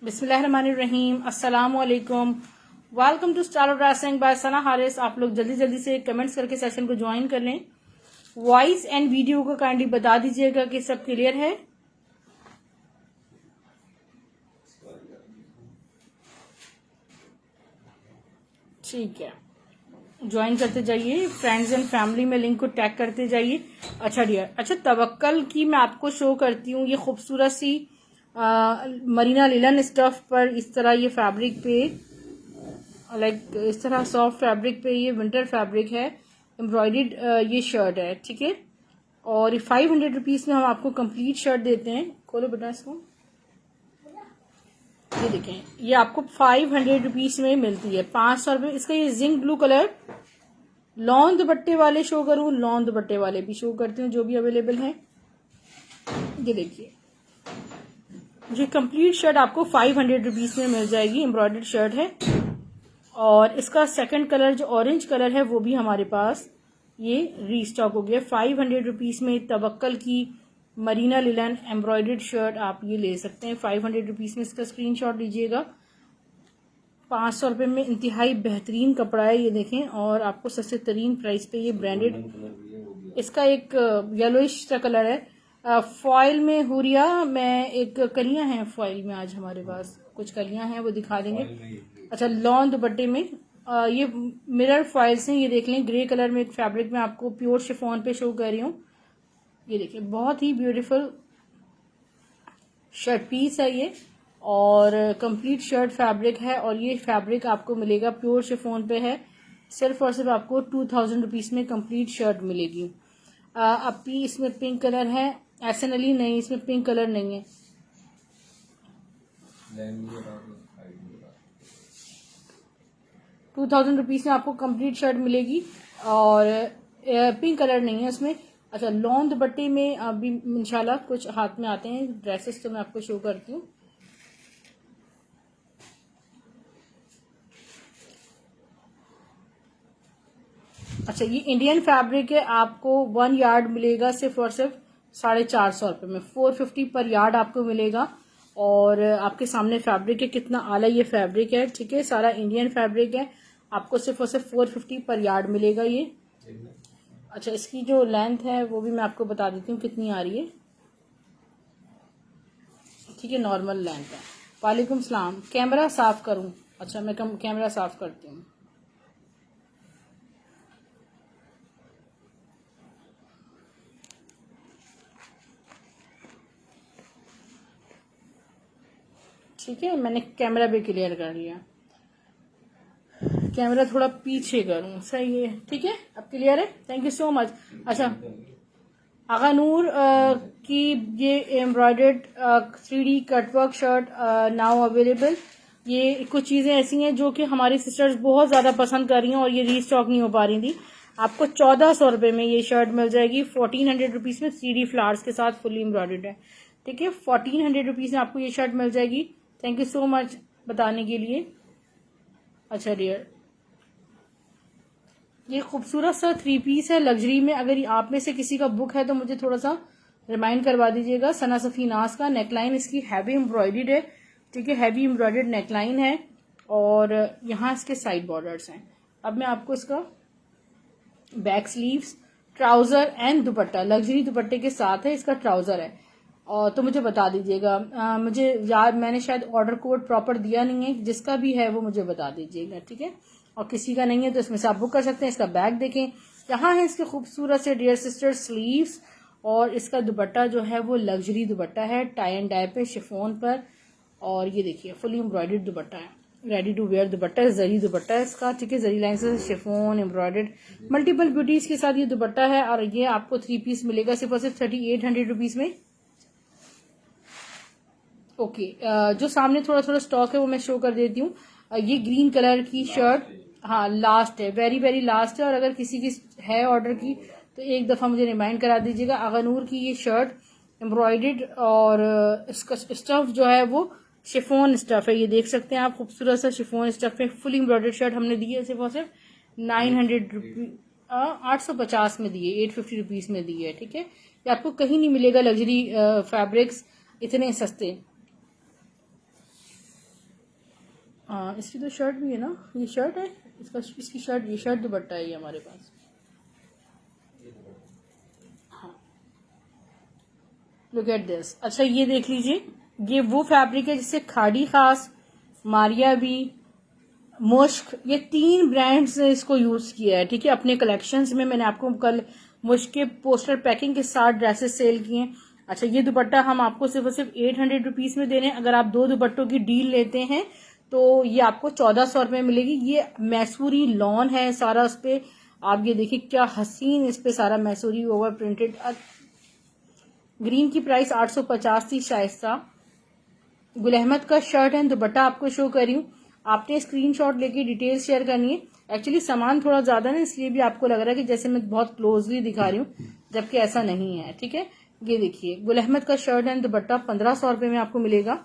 बिस्मिल्लाहिर्रहमानिर्रहीम, अस्सलाम वालेकुम। Welcome to style of dressing by Sana Haris. आप लोग जल्दी जल्दी से कमेंट्स करके सेशन को ज्वाइन कर लें। वॉइस एंड वीडियो को काइंडली बता दीजिएगा कि सब क्लियर है। ठीक है, ज्वाइन करते जाइए, फ्रेंड्स एंड फैमिली में लिंक को टैग करते जाइए। अच्छा डियर, अच्छा तवक्कल की मैं आपको शो करती हूँ। ये खूबसूरत सी मरीना लिलन स्टफ पर इस तरह ये फैब्रिक पे इस तरह सॉफ्ट फैब्रिक पे ये विंटर फैब्रिक है, एम्ब्रॉयडर्ड ये शर्ट है, ठीक है। और ये 500 रुपीज़ में हम आपको कंप्लीट शर्ट देते हैं। खोलो बेटा इसको, ये देखें, ये आपको 500 रुपीज़ में मिलती है। 500 रुपये इसका। ये जिंक ब्लू कलर लॉन दुपट्टे वाले शो करूँ, लॉन दुपट्टे वाले भी शो करती हूँ जो भी अवेलेबल हैं। ये देखिए, ये कंप्लीट शर्ट आपको 500 रुपीज़ में मिल जाएगी। एम्ब्रॉयडर्ड शर्ट है और इसका सेकंड कलर जो ऑरेंज कलर है वो भी हमारे पास ये रीस्टॉक हो गया। 500 रुपीज़ में तवक्कल की मरीना लिलन एम्ब्रॉयडर्ड शर्ट आप ये ले सकते हैं। 500 रुपीज़ में इसका स्क्रीनशॉट लीजिएगा। 500 रुपये में इंतहाई बेहतरीन कपड़ा है, ये देखें। और आपको सस्ते तरीन प्राइस पे ये ब्रांडेड, इसका एक येलोइश सा कलर है। फॉइल में हुरिया में एक कलियां हैं, फॉइल में आज हमारे पास कुछ कलियां हैं, वो दिखा देंगे। अच्छा, लॉन दुपट्टे में ये मिरर फॉइल्स हैं, ये देख लें। ग्रे कलर में एक फैब्रिक में आपको प्योर शिफॉन पे शो कर रही हूँ। ये देखिए, बहुत ही ब्यूटीफुल शर्ट पीस है ये और कंप्लीट शर्ट फैब्रिक है। और ये फैब्रिक आपको मिलेगा प्योर शिफॉन पे है। सिर्फ और सिर्फ आपको 2000 रुपीज़ में कंप्लीट शर्ट मिलेगी। अब इसमें पिंक कलर है, एहसन अली नहीं, इसमें पिंक कलर नहीं है। 2000 रुपीज़ में आपको कंप्लीट शर्ट मिलेगी और पिंक कलर नहीं है उसमें। अच्छा, लॉन दुपट्टे में अभी इंशाल्लाह कुछ हाथ में आते हैं ड्रेसेस, तो मैं आपको शो करती हूँ। अच्छा, ये इंडियन फैब्रिक है, आपको 1 यार्ड मिलेगा सिर्फ और सिर्फ 450 रुपये में। 450 पर यार्ड आपको मिलेगा। और आपके सामने फैब्रिक है, कितना आला ये फैब्रिक है, ठीक है। सारा इंडियन फैब्रिक है, आपको सिर्फ और सिर्फ 450 पर यार्ड मिलेगा ये। अच्छा, इसकी जो लेंथ है वो भी मैं आपको बता देती हूँ कितनी आ रही है, ठीक है। नॉर्मल लेंथ है। वालेकुम सलाम। कैमरा साफ करूँ? अच्छा, मैं कैमरा साफ करती हूँ। ठीक है, मैंने कैमरा भी क्लियर कर लिया। कैमरा थोड़ा पीछे करूँ, सही है, ठीक है। अब क्लियर है, थैंक यू सो मच। अच्छा, आगा नूर की ये embroidered 3D cutwork shirt now available. ये कुछ चीज़ें ऐसी हैं जो कि हमारी सिस्टर्स बहुत ज़्यादा पसंद कर रही हैं और ये रीस्टॉक नहीं हो पा रही थी। आपको 1400 रुपये में ये शर्ट मिल जाएगी। 1400 रुपीज़ में 3D फ्लावर्स के साथ फुली एम्ब्रॉयडर्ड है, ठीक है। 1400 रुपीज़ में आपको ये शर्ट मिल जाएगी। थैंक यू सो मच बताने के लिए। अच्छा डियर, ये खूबसूरत सा 3 पीस है लग्जरी में। अगर आप में से किसी का बुक है तो मुझे थोड़ा सा रिमाइंड करवा दीजिएगा। सना सफ़ी नाज का नेकलाइन इसकी हैवी एम्ब्रॉयडर्ड है, ठीक है। हैवी एम्ब्रॉयडर्ड नेकलाइन है और यहाँ इसके साइड बॉर्डर्स हैं। अब मैं आपको इसका back sleeves, trouser and dupatta, luxury दुपट्टे के साथ है, इसका ट्राउजर है। और तो मुझे बता दीजिएगा, मुझे याद, मैंने शायद ऑर्डर कोड प्रॉपर दिया नहीं है, जिसका भी है वो मुझे बता दीजिएगा, ठीक है। और किसी का नहीं है तो इसमें से आप बुक कर सकते हैं। इसका बैग देखें, यहाँ है इसके खूबसूरत से डियर सिस्टर स्लीव्स। और इसका दुपट्टा जो है वो लग्जरी दुपट्टा है, टाई एंड डाई पे शिफॉन पर। और ये देखिए, फुली एम्ब्रॉयडर्ड दुपट्टा है, रेडी टू वेयर दुपट्टा है, जरी दुपट्टा है इसका, ठीक है। जरी लाइन से शिफॉन एम्ब्रॉयडर्ड मल्टीपल ब्यूटीज के साथ ये दुपट्टा है। और ये आपको 3 पीस मिलेगा सिर्फ और सिर्फ 3800 रुपीज में। ओके, जो सामने थोड़ा थोड़ा स्टॉक है वो मैं शो कर देती हूँ। ये ग्रीन कलर की शर्ट, हाँ लास्ट है, वेरी वेरी लास्ट है। और अगर किसी की है ऑर्डर की तो एक दफ़ा मुझे रिमाइंड करा दीजिएगा। आगानूर की ये शर्ट एम्ब्रॉयडर्ड और इसका स्टफ जो है वो शिफॉन स्टफ है, ये देख सकते हैं आप। खूबसूरत सा शिफॉन स्टफ है, फुल एम्ब्रॉयडर्ड शर्ट हमने दी है सिर्फ और सिर्फ 900 रुपीज, 850 में दी है, 850 रुपीज़ में दी है, ठीक है। ये आपको कहीं नहीं मिलेगा लग्जरी फैब्रिक्स इतने सस्ते। इसकी तो शर्ट भी है ना, ये शर्ट है इसका, इसकी शर्ट, ये शर्ट दुपट्टा है ये हमारे पास। हाँ, लुक एट दिस। अच्छा ये देख लीजिए, ये वो फैब्रिक है जिससे खाड़ी खास, मारिया भी, मुश्क, ये 3 ब्रांड्स ने इसको यूज किया है, ठीक है, अपने कलेक्शंस में। मैंने आपको कल मुश्क के पोस्टर पैकिंग के साथ ड्रेसेस सेल किए हैं। अच्छा ये दुपट्टा हम आपको सिर्फ और सिर्फ 800 रुपीज में दे रहे हैं। अगर आप 2 दुपट्टों की डील लेते हैं तो ये आपको 1400 रुपये मिलेगी। ये मैसूरी लॉन है सारा, उस पे आप ये देखिए क्या हसीन, इस पे सारा मैसूरी ओवर प्रिंटेड। ग्रीन की प्राइस 850 थी शाइस्ता। गुल अहमद का शर्ट है, दुपट्टा आपको शो कर रही हूँ, आपने स्क्रीनशॉट लेके डिटेल शेयर करनी है। एक्चुअली सामान थोड़ा ज्यादा ना, इसलिए भी आपको लग रहा है कि जैसे मैं बहुत क्लोजली दिखा रही हूँ, जबकि ऐसा नहीं है, ठीक है। ये देखिए गुल अहमद का शर्ट एंड दुपट्टा 1500 रुपये में आपको मिलेगा।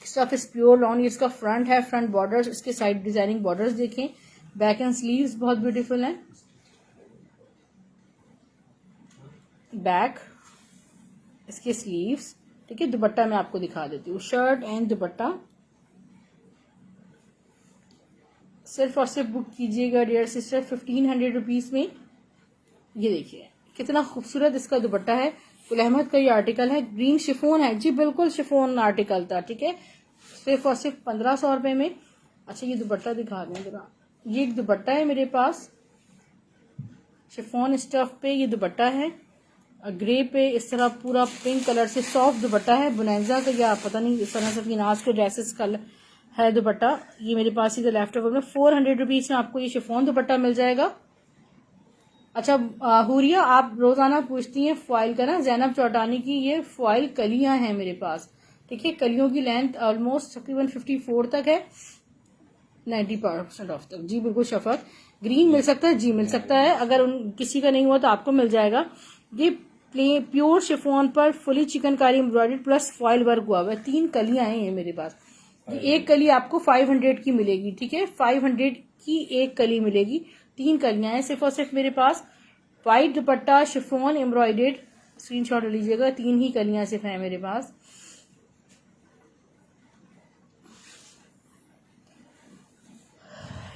Stuff is pure lawn. ये इसका फ्रंट है, फ्रंट बॉर्डर्स, इसके साइड डिजाइनिंग बॉर्डर्स देखें, बैक एंड स्लीव्स बहुत ब्यूटीफुल है। बैक इसके स्लीव्स, ठीक है। दुपट्टा मैं आपको दिखा देती हूँ, शर्ट एंड दुपट्टा। सिर्फ और सिर्फ बुक कीजिएगा डियर सिस्टर 1500 रुपीज में। ये देखिए कितना खूबसूरत इसका दुपट्टा है। गुल अहमद का ये आर्टिकल है, ग्रीन शिफोन है जी, बिल्कुल शिफोन आर्टिकल था, ठीक है, सिर्फ और सिर्फ 1500 रुपये में। अच्छा ये दुपट्टा दिखा दें जरा, ये एक दुपट्टा है मेरे पास, शिफोन स्टफ पे ये दुपट्टा है, ग्रे पे इस तरह पूरा पिंक कलर से सॉफ्ट दुपट्टा है, बुनैजा का, या पता नहीं इस तरह से फिनाज के ड्रेसेस का है दुपट्टा। ये मेरे पास इधर लेफ्ट ओवर में 400 रुपीज में आपको ये शिफोन दुपट्टा मिल जाएगा। अच्छा हुरिया आप रोजाना पूछती हैं फॉइल का ना, जैनब चौटानी की ये फॉइल कलियां हैं मेरे पास, ठीक है। कलियों की लेंथ ऑलमोस्ट तकरीबन 54 तक है, 90% ऑफ तक जी, बिल्कुल शफक। ग्रीन मिल सकता है जी, मिल सकता है, अगर किसी का नहीं हुआ तो आपको मिल जाएगा। ये प्योर शिफोन पर fully chikankari embroidery plus foil work हुआ है, 3 कलियां हैं ये मेरे पास। ये एक कली आपको 500 की मिलेगी, ठीक है, 500 की एक कली मिलेगी, 3 कलियां हैं सिर्फ और सिर्फ मेरे पास। White dupatta chiffon embroidered, screenshot ले लीजिएगा, 3 ही कलियां सिर्फ हैं मेरे पास।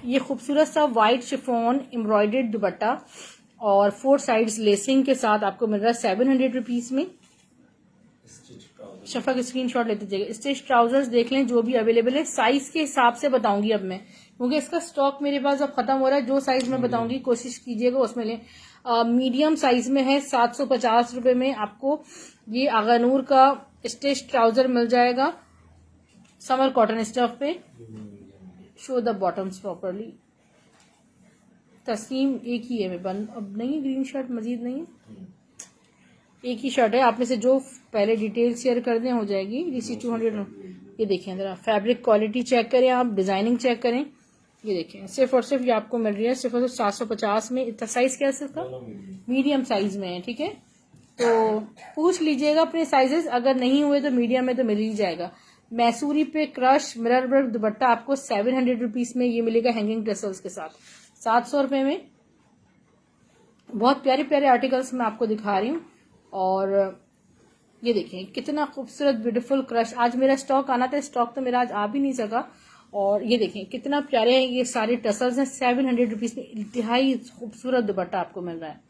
ये खूबसूरत सा व्हाइट शिफोन एम्ब्रॉयडर्ड दुपट्टा और 4 साइड्स लेसिंग के साथ आपको मिल रहा है 700 रुपीज में। शफक स्क्रीनशॉट लेते जाइए। स्टिच ट्राउजर्स देख लें जो भी अवेलेबल है, साइज के हिसाब से बताऊंगी अब मैं, क्योंकि इसका स्टॉक मेरे पास अब खत्म हो रहा है। जो साइज मैं बताऊंगी कोशिश कीजिएगा उसमें लें। मीडियम साइज में है 750 रुपए में आपको ये आगानूर का स्टिच ट्राउजर मिल जाएगा, समर कॉटन स्टफ पे। Show the bottoms properly. तस्लीम एक ही है मेरे पास, अब नहीं ग्रीन शर्ट मजीद नहीं है, एक ही शर्ट है। आप में से जो पहले डिटेल शेयर कर दें हो जाएगी। DC 200। ये देखें जरा, फैब्रिक क्वालिटी चेक करें आप, डिजाइनिंग चेक करें। ये देखें सिर्फ और सिर्फ ये आपको मिल रही है सिर्फ और सिर्फ 750 में। इतना साइज क्या है इसका, मीडियम साइज में है, ठीक है। तो पूछ लीजिएगा अपने साइजेस, अगर नहीं हुए तो मीडियम में तो मिल ही जाएगा। मैसूरी पे क्रश मिरर वर्क दुपट्टा आपको 700 रुपीज में ये मिलेगा, हैंगिंग टसल्स के साथ 700 रुपए में। बहुत प्यारे प्यारे आर्टिकल्स मैं आपको दिखा रही हूँ। और ये देखें कितना खूबसूरत ब्यूटीफुल क्रश, आज मेरा स्टॉक आना था, स्टॉक तो मेरा आज आ भी नहीं सका। और ये देखें कितना प्यारे हैं ये सारे टसल्स हैं, 700 रुपीज में इंतहाई खूबसूरत दुपट्टा आपको मिल रहा है।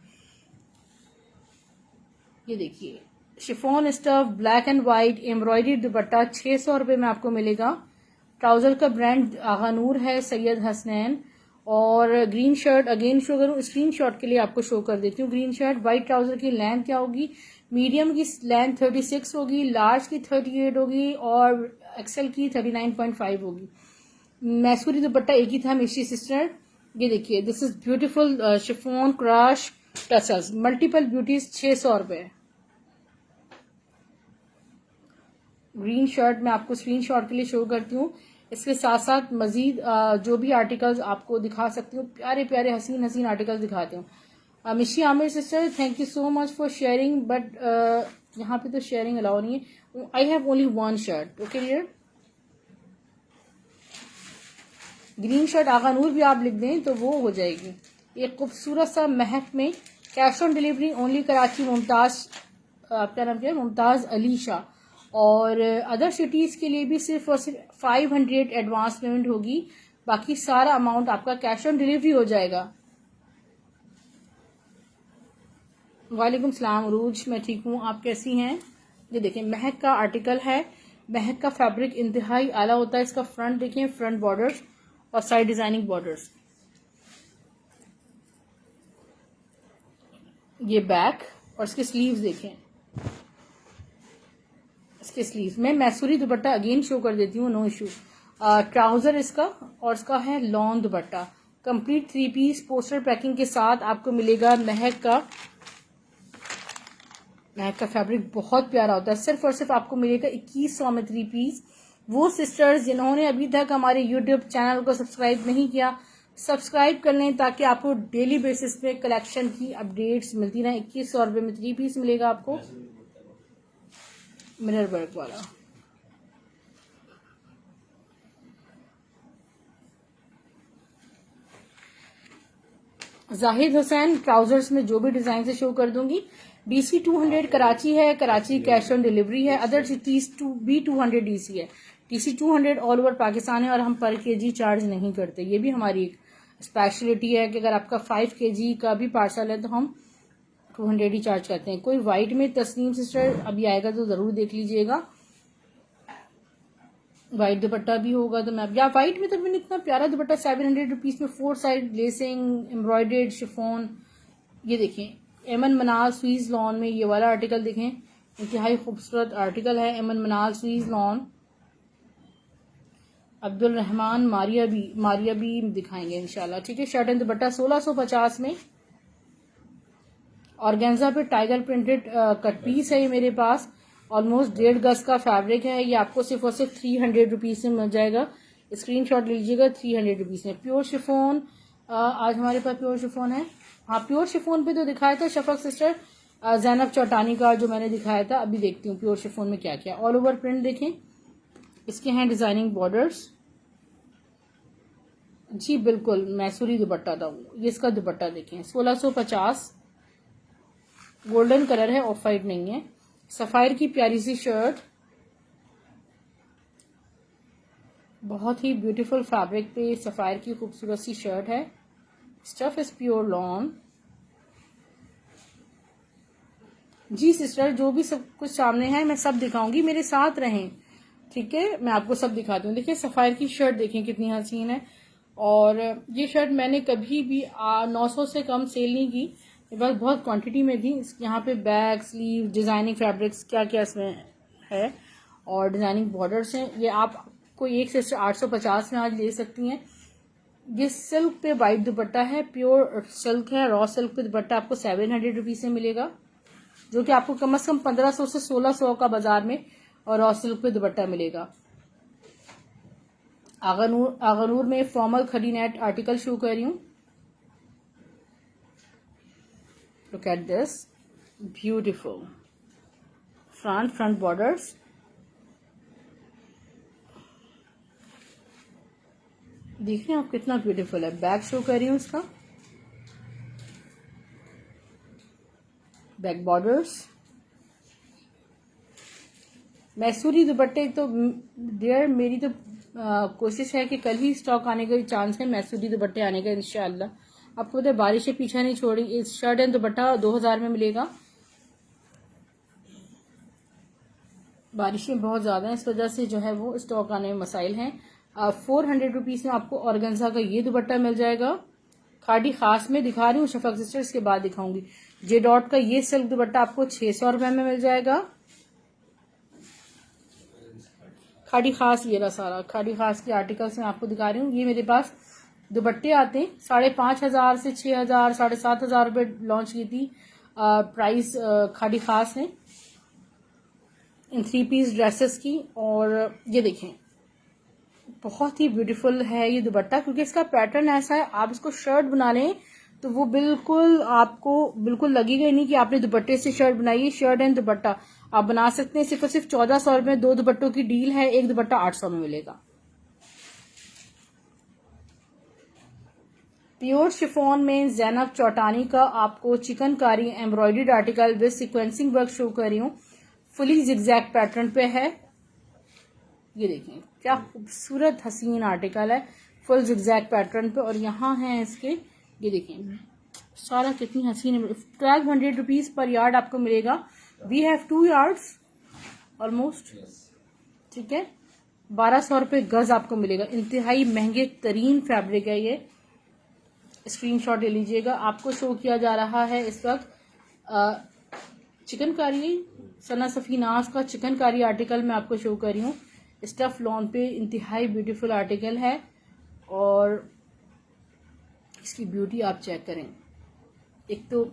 ये देखिए chiffon stuff black and white embroidery दुपट्टा 600 रुपए में आपको मिलेगा। ट्राउजर का ब्रांड आगानूर है, सैयद हसनैन। और ग्रीन शर्ट अगेन शो करूँ, स्क्रीन शॉट के लिए आपको शो कर देती हूँ। ग्रीन शर्ट व्हाइट ट्राउजर की लेंथ क्या होगी, मीडियम की लेंथ 36 होगी, लार्ज की 38 होगी और एक्सेल की 39.5 होगी। मैसूरी दुपट्टा एक ही था मिशी सिस्टर। ये देखिए this is beautiful chiffon crush tassels multiple beauties 600 रुपए। ग्रीन शर्ट मैं आपको स्क्रीन शॉट के लिए शो करती हूँ। इसके साथ साथ मजीद जो भी आर्टिकल्स आपको दिखा सकती हूँ, प्यारे प्यारे हसीन हसीन आर्टिकल्स दिखाती हूँ। Mishi Aamir sister thank you so much for sharing, but यहाँ पे तो शेयरिंग अलाउ नहीं है। I have only 1 shirt, okay dear. Green shirt Aghanoor भी आप लिख दें तो वो हो जाएगी। एक खूबसूरत सा महक में cash on delivery only Karachi Mumtaz, आपका नाम क्या है, मुमताज अली शाह। और अदर सिटीज़ के लिए भी सिर्फ और सिर्फ 500 एडवांस पेमेंट होगी, बाकी सारा अमाउंट आपका कैश ऑन डिलीवरी हो जाएगा। वालेकुम सलाम अरूज, मैं ठीक हूँ, आप कैसी हैं? ये देखें महक का आर्टिकल है। महक का फैब्रिक इंतहाई आला होता है। इसका फ्रंट देखें, फ्रंट बॉर्डर्स और साइड डिजाइनिंग बॉर्डर्स। ये बैक और इसके स्लीव्स देखें। इसके स्लीव्स में मैसूरी दुपट्टा अगेन शो कर देती हूँ, नो इशू। ट्राउजर इसका और इसका है long dupatta. Complete 3 piece poster packing के साथ आपको मिलेगा। महक का फैब्रिक बहुत प्यारा होता है। सिर्फ और सिर्फ आपको मिलेगा 2100 में 3 पीस। वो सिस्टर्स जिन्होंने अभी तक हमारे यूट्यूब चैनल को सब्सक्राइब नहीं किया, सब्सक्राइब कर लें ताकि आपको डेली बेसिस पे कलेक्शन की अपडेट्स मिलती रहें। 2100 रुपये में 3 पीस मिलेगा आपको, मिरर वर्क वाला। जाहिद हुसैन ट्राउजर्स में जो भी डिजाइन से शो कर दूंगी। DC 200 कराची है, कराची कैश ऑन डिलीवरी है। अदर सिटीज भी 200 DC है। DC 200 ऑल ओवर पाकिस्तान है और हम पर केजी चार्ज नहीं करते। ये भी हमारी एक स्पेशलिटी है कि अगर आपका 5 kg का भी पार्सल है तो हम 200 ही चार्ज करते हैं। कोई वाइट में तस्नीम सिस्टर अभी आएगा तो जरूर देख लीजिएगा। वाइट दुपट्टा भी होगा तो मैं या वाइट में तो मैंने इतना प्यारा दुपट्टा 700 रुपीज में 4 साइड लेसिंग एम्ब्रॉयडर्ड शिफॉन। ये देखें एमन मनाल स्वीज लॉन में ये वाला आर्टिकल देखें, इंतहाई खूबसूरत आर्टिकल है। एमन मनाल स्वीज लॉन, अब्दुल रहमान मारिया भी दिखाएंगे इंशाल्लाह, ठीक है। शर्ट एंड दुपट्टा 1650 में। ऑर्गेन्जा पे टाइगर प्रिंटेड कट पीस है ये मेरे पास। ऑलमोस्ट 1.5 गज का फैब्रिक है। ये आपको सिर्फ और सिर्फ 300 रुपीज में मिल जाएगा। स्क्रीनशॉट लीजिएगा। 300 रुपीज में प्योर शिफोन। आज हमारे पास प्योर शिफोन है। हाँ, प्योर शिफोन पे तो दिखाया था शफक सिस्टर, जैनब चौटानी का जो मैंने दिखाया था। अभी देखती हूँ प्योर शिफोन में क्या क्या। ऑल ओवर प्रिंट देखें, इसके हैं डिजाइनिंग बॉर्डर्स। जी बिल्कुल मैसूरी दुपट्टा था वो। ये इसका दुपट्टा देखें 1650, गोल्डन कलर है, ऑफ वाइट नहीं है। सफायर की प्यारी सी शर्ट, बहुत ही ब्यूटीफुल फैब्रिक पे सफायर की खूबसूरत सी शर्ट है। Stuff is pure lawn. जी सिस्टर, जो भी सब कुछ सामने है मैं सब दिखाऊंगी, मेरे साथ रहें, ठीक है। मैं आपको सब दिखाती हूँ। देखिए सफायर की शर्ट देखें कितनी हसीन है। और ये शर्ट मैंने कभी भी 900 से कम सेल नहीं की, मेरे पास बहुत क्वांटिटी में थी। यहाँ पे बैक स्लीव डिजाइनिंग फैब्रिक्स क्या क्या इसमें है और डिजाइनिंग बॉर्डर्स हैं। ये आप कोई एक से 850 में आज ले सकती हैं। ये सिल्क पे वाइट दुपट्टा है, प्योर सिल्क है, रॉ सिल्क पे दुपट्टा आपको 700 रुपीज से मिलेगा, जो कि आपको कम से कम 1500 से 1600 का बाजार में और रॉ सिल्क पे दुपट्टा मिलेगा। आगनूर में फॉर्मल खड़ी नेट आर्टिकल शो कर रही हूँ। Look at this, beautiful front borders। देख रहे हैं आप कितना ब्यूटीफुल है। बैक शो कर रही हूँ इसका, बैक बॉर्डर्स। मैसूरी दुपट्टे तो डियर मेरी तो कोशिश है कि कल ही स्टॉक आने का चांस है मैसूरी दुपट्टे आने का इंशाल्लाह। आपको तो बारिशें पीछा नहीं छोड़ी। इस शर्ट एंड दुपट्टा 2000 में मिलेगा। बारिशें बहुत ज्यादा हैं, इस वजह से जो है वो स्टॉक आने में मसाइल हैं। 400 रुपीज में आपको ऑर्गेन्जा का ये दुपट्टा मिल जाएगा। खाड़ी खास में दिखा रही हूँ शफक सिस्टर, इसके बाद दिखाऊंगी। जे डॉट का ये सिल्क दुपट्टा आपको 600 रुपए में मिल जाएगा। खाड़ी खास ये रहा सारा, खाड़ी खास के आर्टिकल्स में आपको दिखा रही हूँ। ये मेरे पास दुपट्टे आते हैं 5500 से 6000 7500 रुपए लॉन्च की थी प्राइस खाड़ी खास है इन 3 पीस ड्रेसेस की। और ये देखें बहुत ही ब्यूटीफुल है ये दुपट्टा, क्योंकि इसका पैटर्न ऐसा है, आप इसको शर्ट बना लें तो वो बिल्कुल आपको बिल्कुल लगेगा ही नहीं कि आपने दुपट्टे से शर्ट बनाई है। शर्ट एंड दुपट्टा आप बना सकते हैं। सिर्फ और सिर्फ 1400 रुपए में 2 दुपट्टों की डील है। एक दुपट्टा 800 में मिलेगा। प्योर शिफॉन में जैनब चौटानी का आपको chikankari embroidered article with sequencing work show कर रही हूँ। फुली जिगजैग पैटर्न पे है। ये देखिए क्या खूबसूरत हसीन आर्टिकल है, फुल जिगजैग पैटर्न पे। और यहाँ है इसके, ये देखिए सारा कितनी हसीन। 1200 रुपीज़ पर यार्ड आपको मिलेगा। वी हैव 2 यार्ड्स ऑलमोस्ट, ठीक है। 1200 रुपये गज आपको मिलेगा। इंतहाई महंगे तरीन फैब्रिक है ये, स्क्रीनशॉट ले लीजिएगा। आपको शो किया जा रहा है इस वक्त चिकनकारी, सना सफीनाज का चिकनकारी आर्टिकल मैं आपको शो कर रही हूँ। स्टफ लॉन पे इंतहाई ब्यूटीफुल आर्टिकल है और इसकी ब्यूटी आप चेक करें। एक तो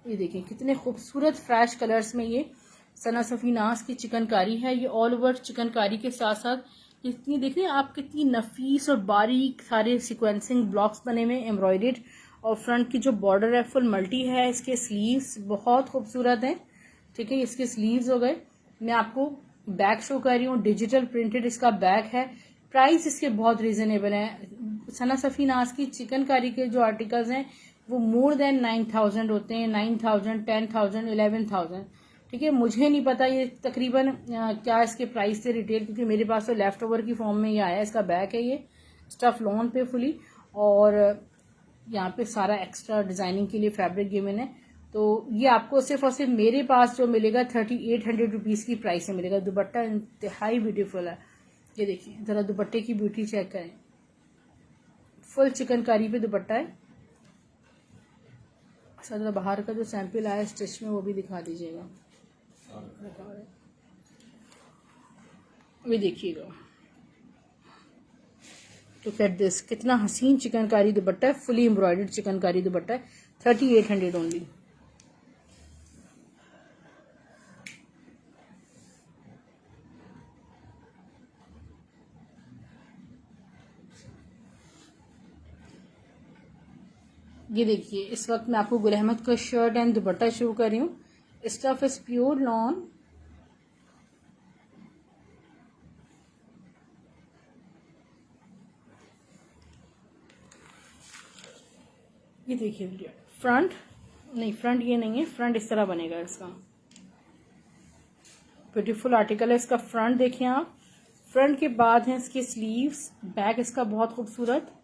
ये देखें कितने खूबसूरत फ्रेश कलर्स में ये सना सफीनाज की चिकनकारी है। ये ऑल ओवर चिकनकारी के साथ साथ इतनी देख रहे हैं आप कितनी नफीस और बारीक सारे सिक्वेंसिंग ब्लॉक्स बने हुए एम्ब्रॉयडेड। और फ्रंट की जो बॉर्डर है फुल मल्टी है। इसके स्लीव्स बहुत खूबसूरत हैं, ठीक है। इसके स्लीव्स हो गए। मैं आपको बैक शो कर रही हूँ, डिजिटल प्रिंटेड इसका बैक है। प्राइस इसके बहुत रीजनेबल है। सना सफीनाज की चिकनकारी के जो आर्टिकल्स हैं वो मोर देन 9000 होते हैं, 9000, 10,000, 11,000, ठीक है। मुझे नहीं पता ये तकरीबन क्या इसके प्राइस से रिटेल, क्योंकि मेरे पास तो लेफ्ट ओवर की फॉर्म में ये आया। इसका बैक है ये स्टफ लॉन पे फुली, और यहाँ पे सारा एक्स्ट्रा डिजाइनिंग के लिए फैब्रिक गिवन है। तो ये आपको सिर्फ और सिर्फ मेरे पास जो मिलेगा 3800 रुपीज़ की प्राइस में मिलेगा। दुपट्टा इंतहाई ब्यूटीफुल है। ये देखिए जरा दुपट्टे की ब्यूटी चेक करें, फुल चिकनकारी पे दुपट्टा है। अच्छा जरा बाहर का जो सैंपल आया स्टिच में वो भी दिखा दीजिएगा। ये देखिएगा, लुक एट दिस, कितना हसीन चिकनकारी दुपट्टा है, फुली एम्ब्रॉयडर्ड चिकनकारी दुपट्टा है। 3800 ओनली। ये देखिए इस वक्त मैं आपको गुल अहमद का शर्ट एंड दुपट्टा शो कर रही हूँ। Stuff is pure lawn. ये देखिए फ्रंट नहीं, फ्रंट ये नहीं है, फ्रंट इस तरह बनेगा इसका। ब्यूटीफुल आर्टिकल है। इसका फ्रंट देखिए आप, फ्रंट के बाद है इसके स्लीव्स, बैक इसका बहुत खूबसूरत,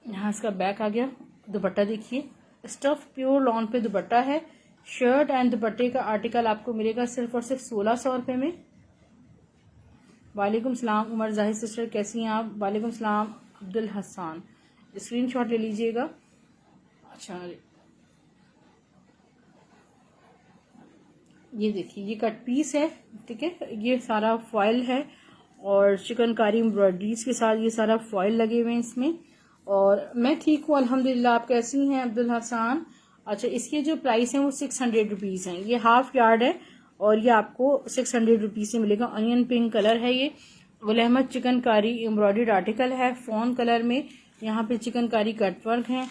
यहाँ इसका बैक आ गया। दुपट्टा देखिए, स्टफ प्योर लॉन पे दुपट्टा है। शर्ट एंड दुपट्टे का आर्टिकल आपको मिलेगा सिर्फ और सिर्फ 1600 रुपये में। वालेकुम सलाम उमर जाहिद सिस्टर, कैसी हैं आप? वालेकुम सलाम अब्दुल हसान। स्क्रीनशॉट ले लीजिएगा। अच्छा ये देखिए ये कट पीस है, ठीक है। ये सारा फॉयल है और चिकनकारी एम्ब्रॉयडरीज के साथ ये सारा फॉयल लगे हुए हैं इसमें। और मैं ठीक हूँ अल्हम्दुलिल्लाह, आप कैसी हैं अब्दुल हसान? अच्छा इसके जो प्राइस हैं वो 600 रुपीज़ हैं। ये हाफ यार्ड है और ये आपको 600 रुपीज़ से मिलेगा। अनियन पिंक कलर है ये। गुल अहमद चिकनकारी एम्ब्रॉयडर्ड आर्टिकल है फॉन कलर में। यहाँ पे चिकनकारी कटवर्क है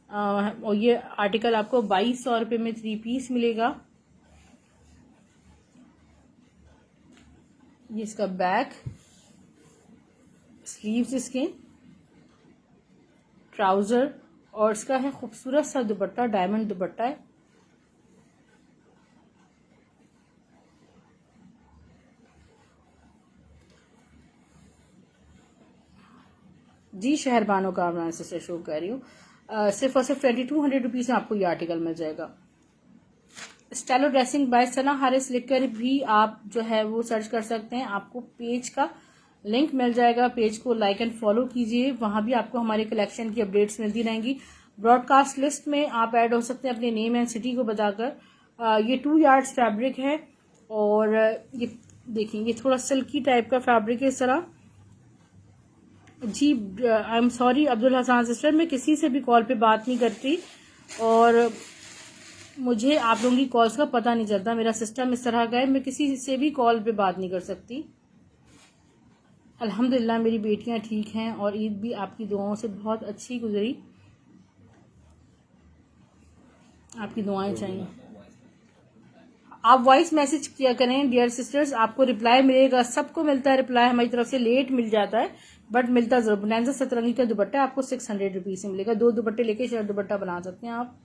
और ये आर्टिकल आपको 2200 रुपये में 3 पीस मिलेगा। ये इसका बैक, स्लीव्स इसके, ट्राउजर और इसका है खूबसूरत सा दुपट्टा, डायमंड दुपट्टा है। जी शहरबानो का मैं से शो कर रही हूँ। सिर्फ और सिर्फ 2200 रुपीज़ में आपको ये आर्टिकल मिल जाएगा। स्टाइलो ड्रेसिंग बाय सना हारिस लिखकर भी आप जो है वो सर्च कर सकते हैं। आपको पेज का लिंक मिल जाएगा, पेज को लाइक एंड फॉलो कीजिए, वहां भी आपको हमारे कलेक्शन की अपडेट्स मिलती रहेंगी। ब्रॉडकास्ट लिस्ट में आप ऐड हो सकते हैं अपने नेम एंड सिटी को बताकर। ये 2 यार्ड्स फैब्रिक है और ये देखिए ये थोड़ा सिल्की टाइप का फैब्रिक है इस तरह। जी I am sorry Abdul Hasan sister, मैं किसी से भी कॉल पे बात नहीं करती और मुझे आप लोगों की कॉल्स का पता नहीं चलता। मेरा सिस्टम इस तरह का है, मैं किसी से भी कॉल पे बात नहीं कर सकती। अल्हम्दुलिल्लाह मेरी बेटियां ठीक हैं और ईद भी आपकी दुआओं से बहुत अच्छी गुजरी। आपकी दुआएं चाहिए। आप वॉइस मैसेज किया करें डियर सिस्टर्स, आपको रिप्लाई मिलेगा। सबको मिलता है रिप्लाई, हमारी तरफ से लेट मिल जाता है बट मिलता जरूर। बोनांजा सतरंगी का दुपट्टा आपको 600 रुपीज से मिलेगा। 2 दुपट्टे लेके शर्ट दुपट्टा बना सकते हैं आप।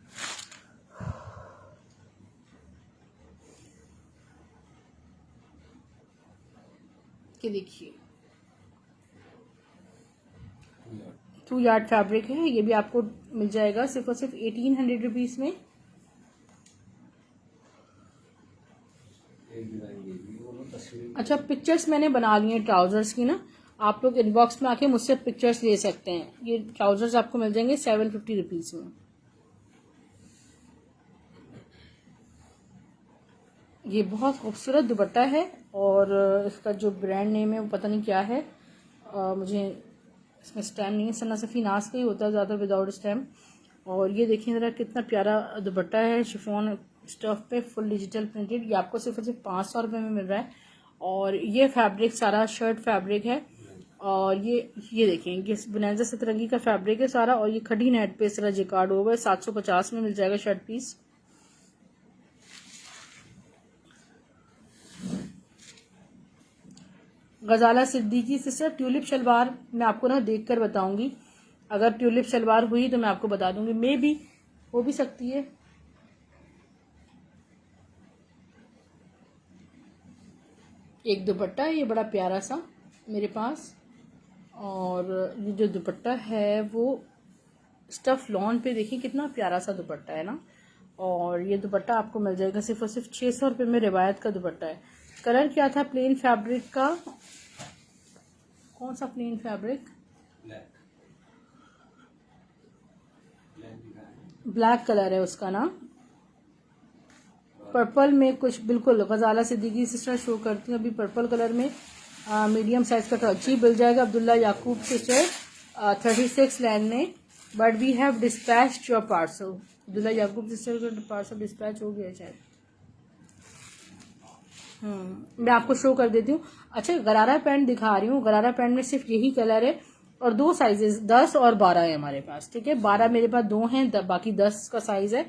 ये देखिए 2 यार्ड फैब्रिक है, ये भी आपको मिल जाएगा सिर्फ और सिर्फ 1800 रुपीज में। अच्छा, पिक्चर्स मैंने बना ली हैं ट्राउजर्स की ना, आप लोग इनबॉक्स में आके मुझसे पिक्चर्स ले सकते हैं। ये ट्राउजर्स आपको मिल जाएंगे 750 रुपीज में। ये बहुत खूबसूरत दुपट्टा है और इसका जो ब्रांड नेम है वो पता नहीं क्या है, मुझे इसमें स्टैम्प नहीं है, सना सफ़ी नास का ही होता है ज़्यादा विदाउट स्टैम्प। और ये देखिए ज़रा कितना प्यारा दुपट्टा है, शिफॉन स्टफ पे फुल डिजिटल प्रिंटेड। ये आपको सिर्फ 500 रुपये में मिल रहा है। और ये फैब्रिक सारा शर्ट फैब्रिक है और ये देखें, ये बुनैजा सतरंगी का फैब्रिक है सारा और ये खड़ी नेट पे इस तरह जिकार्ड हुआ है। 750 में मिल जाएगा शर्ट पीस। गजाला सिद्दीकी सिस्टर ट्यूलिप शलवार मैं आपको ना देख कर बताऊंगी, अगर ट्यूलिप शलवार हुई तो मैं आपको बता दूंगी, मे भी हो भी सकती है। एक दुपट्टा है ये बड़ा प्यारा सा मेरे पास, और ये जो दुपट्टा है वो स्टफ लॉन पे देखिए कितना प्यारा सा दुपट्टा है ना। और ये दुपट्टा आपको मिल जाएगा सिर्फ और सिर्फ 600 रुपये में। रिवायत का दुपट्टा है। कलर क्या था प्लेन फैब्रिक का? कौन सा प्लेन फैब्रिक? ब्लैक कलर है उसका ना, पर्पल में कुछ बिल्कुल गजाला सिद्दीकी सिस्टर शो करती हूँ अभी पर्पल कलर में। मीडियम साइज का टॉची मिल जाएगा अब्दुल्ला याकूब सिस्टर 36 लैंड में। But we have dispatched your parcel. Abdullah Yaqoob sister का पार्सल डिस्पैच हो गया शायद। मैं आपको शो कर देती हूँ। अच्छा, गरारा पैंट दिखा रही हूँ। गरारा पैंट में सिर्फ यही कलर है और 2 साइजेस 10 और 12 है हमारे पास। ठीक है, 12 मेरे पास 2 हैं, बाकी 10 का साइज है।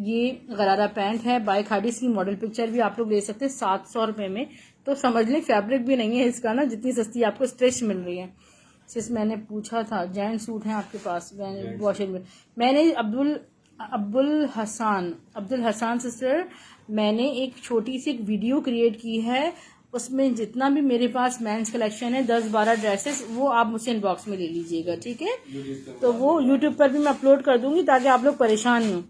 ये गरारा पैंट है। बाय खाड़ी की मॉडल पिक्चर भी आप लोग ले सकते हैं 700 रुपये में। तो समझ लें फैब्रिक भी नहीं है इसका ना, जितनी सस्ती आपको स्ट्रेच मिल रही है। सिर्फ मैंने पूछा था जेंट सूट है आपके पास वॉशिंग में। मैंने अब्दुल हसान सिस्टर मैंने एक छोटी सी एक वीडियो क्रिएट की है, उसमें जितना भी मेरे पास मेंस कलेक्शन है 10-12 ड्रेसेस वो आप मुझसे इनबॉक्स में ले लीजिएगा। ठीक है, तो वो यूट्यूब पर भी मैं अपलोड कर दूंगी ताकि आप लोग परेशान नहीं हो।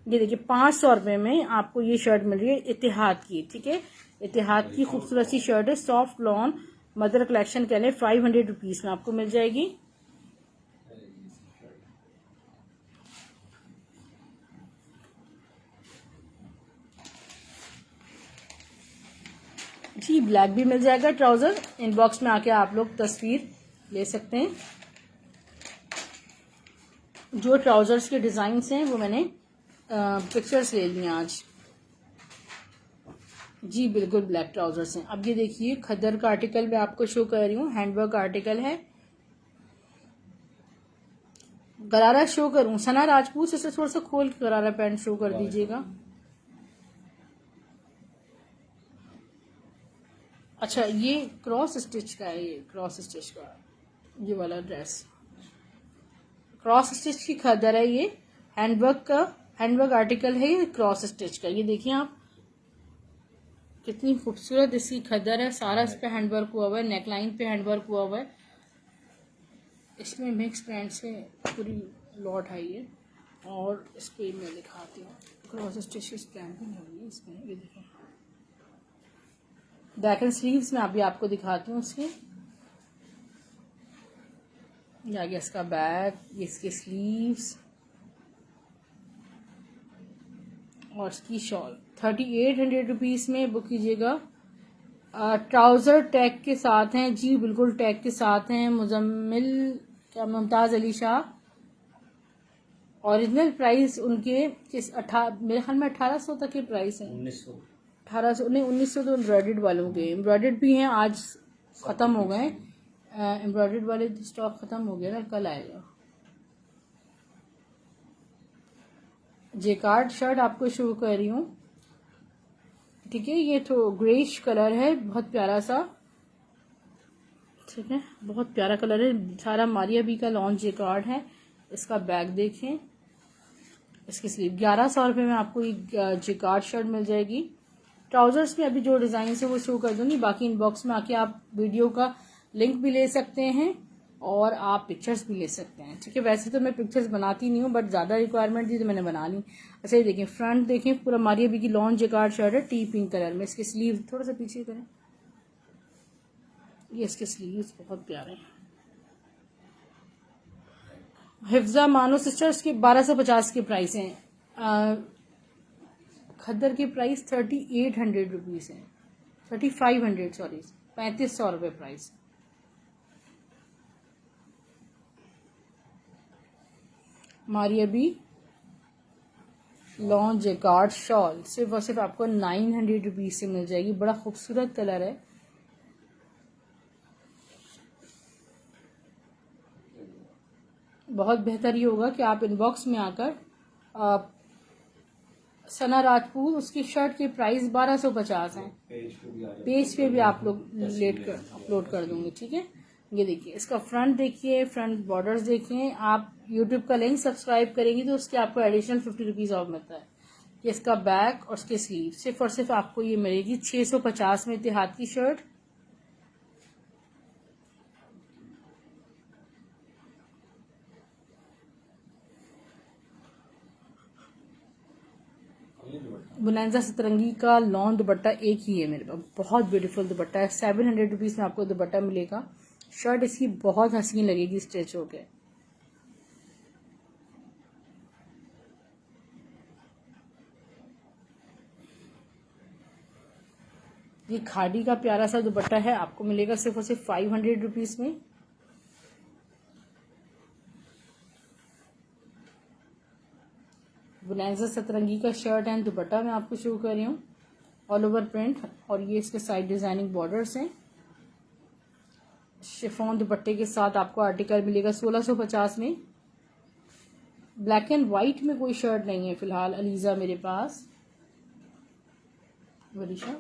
ये देखिए 500 रुपये में आपको ये शर्ट मिल रही है इतिहाद की। ठीक है, इतिहाद की खूबसूरत सी शर्ट है, सॉफ्ट लॉन मदर कलेक्शन कह लें। 500 रुपीज में आपको मिल जाएगी। जी ब्लैक भी मिल जाएगा ट्राउजर। इनबॉक्स में आके आप लोग तस्वीर ले सकते हैं। जो ट्राउजर्स के डिजाइन्स हैं वो मैंने पिक्चर्स ले लिए आज। जी बिल्कुल ब्लैक ट्राउजर्स हैं। अब ये देखिए खद्दर का आर्टिकल मैं आपको शो कर रही हूँ, हैंडवर्क आर्टिकल है। गरारा शो करूँ? सना राजपूत से थोड़ा सा खोल के गरारा पैंट शो कर दीजिएगा। अच्छा, ये क्रॉस स्टिच का है, ये क्रॉस स्टिच का ये वाला ड्रेस क्रॉस स्टिच की खद्दर है। ये हैंडवर्क आर्टिकल है, ये क्रॉस स्टिच का। ये देखिए आप कितनी खूबसूरत इसकी खद्दर है, सारा इस पे हैंडवर्क हुआ हुआ है, नेकलाइन पे हैंडवर्क हुआ हुआ है। इसमें मिक्स पैंट से पूरी लॉट है ये। और इसके मैं दिखाती हूँ क्रॉस स्टिच की स्टैम्पिंग है इसमें। ये देखिए बैक एंड स्लीव्स में अभी आपको दिखाती हूँ उसके। ये आ गया इसका बैक, ये इसके स्लीव्स और इसकी शॉल। 3800 रुपीज में बुक कीजिएगा। ट्राउजर टैग के साथ हैं। जी बिल्कुल टैग के साथ हैं। मुजम्मिल क्या मुमताज अली शाह। ओरिजिनल प्राइस उनके मेरे ख्याल में 1800 तक के प्राइस है। 1800 नहीं 1900 तो एम्ब्रॉयडर्ड वालों के। एम्ब्रॉयडर्ड भी हैं, आज ख़त्म हो गए एम्ब्रॉयडर्ड वाले, स्टॉक ख़त्म हो गया ना, कल आएगा। जेकार्ड शर्ट आपको शो कर रही हूँ। ठीक है, ये तो ग्रेश कलर है, बहुत प्यारा सा। ठीक है, बहुत प्यारा कलर है, सारा मारिया बी का लॉन्च जेकार्ड है। इसका बैग देखें, इसकी स्लीव। 1100 रुपये में आपको एक जेकार्ड शर्ट मिल जाएगी। ट्राउजर्स में अभी जो डिजाइन है वो शो कर दूंगी, बाकी इनबॉक्स में आके आप वीडियो का लिंक भी ले सकते हैं और आप पिक्चर्स भी ले सकते हैं। ठीक है, वैसे तो मैं पिक्चर्स बनाती नहीं हूँ, बट ज्यादा रिक्वायरमेंट थी तो मैंने बना ली। अच्छा, ये देखें फ्रंट देखें, पूरा मारिया बी की लॉन जैकार्ड शर्ट है, टी पिंक कलर में। इसके स्लीव थोड़ा सा पीछे करें, ये इसके स्लीव्स बहुत प्यारे हैं। हिफ्जा मानो सिस्टर्स के 1250 के प्राइस हैं। खद्दर की प्राइस 3800 रुपीज है, 3500 सॉरी, 3500 रुपये price. Maria B lawn jacquard shawl सिर्फ और सिर्फ आपको 900 रुपीज से मिल जाएगी। बड़ा खूबसूरत कलर है, बहुत बेहतर ये होगा कि आप इनबॉक्स में आकर सना राजपूत, उसकी शर्ट की प्राइस 1250 है। पेज पे भी आप लोग अपलोड कर दूंगे। ठीक है, ये देखिए इसका फ्रंट देखिए, फ्रंट बॉर्डर्स देखिए। आप यूट्यूब का लिंक सब्सक्राइब करेंगे तो उसके आपको एडिशनल 50 रुपीज ऑफ मिलता है। ये इसका बैक और इसके स्लीव सिर्फ और सिर्फ आपको ये मिलेगी 650 में इत्तेहाद की शर्ट। बुनैंजा सतरंगी का लॉन दुपट्टा एक ही है मेरे पास, बहुत ब्यूटीफुल दुपट्टा है। 700 रुपीज में आपको दुपट्टा मिलेगा। शर्ट इसकी बहुत हसीन लगेगी स्ट्रेच होके। ये खादी का प्यारा सा दुपट्टा है, आपको मिलेगा सिर्फ और सिर्फ 500 रुपीज में। बुनैंजा सतरंगी का शर्ट एंड दुपट्टा मैं आपको शो कर रही हूँ, ऑल ओवर प्रिंट, और ये इसके साइड डिजाइनिंग बॉर्डर्स हैं। शिफॉन दुपट्टे के साथ आपको आर्टिकल मिलेगा 1650 में। ब्लैक एंड व्हाइट में कोई शर्ट नहीं है फिलहाल अलीजा मेरे पास। वरीशा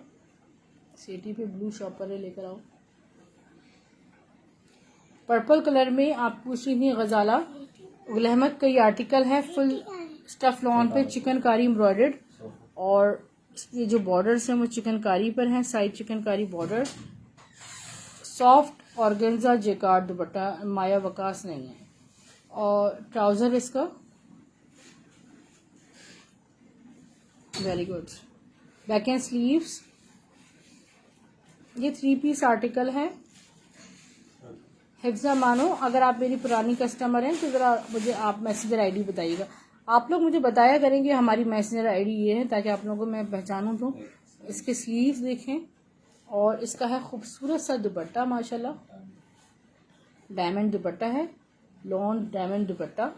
सिटी पे ब्लू शॉपर है, लेकर आओ। पर्पल कलर में आप पूछ रही थी गजाला गुल अहमद का ये आर्टिकल है, फुल स्टफ लॉन पे चिकनकारी एम्ब्रॉयडर्ड, और ये जो बॉर्डर्स हैं वो चिकनकारी पर हैं, side chikankari border. Soft organza jacquard dupatta, Maya Waqas नहीं है। और ट्राउजर इसका very good, back and sleeves. ये 3 पीस आर्टिकल है। हिफ्जा मानो, अगर आप मेरी पुरानी कस्टमर हैं तो ज़रा मुझे आप मैसेंजर आईडी बताइएगा। आप लोग मुझे बताया करेंगे हमारी मैसेंजर आईडी ये है, ताकि आप लोगों को मैं पहचानूं। तो इसके स्लीव्स देखें, और इसका है खूबसूरत सा दुपट्टा माशाल्लाह, डायमंड दुपट्टा है, लॉन डायमंड दुपट्टा।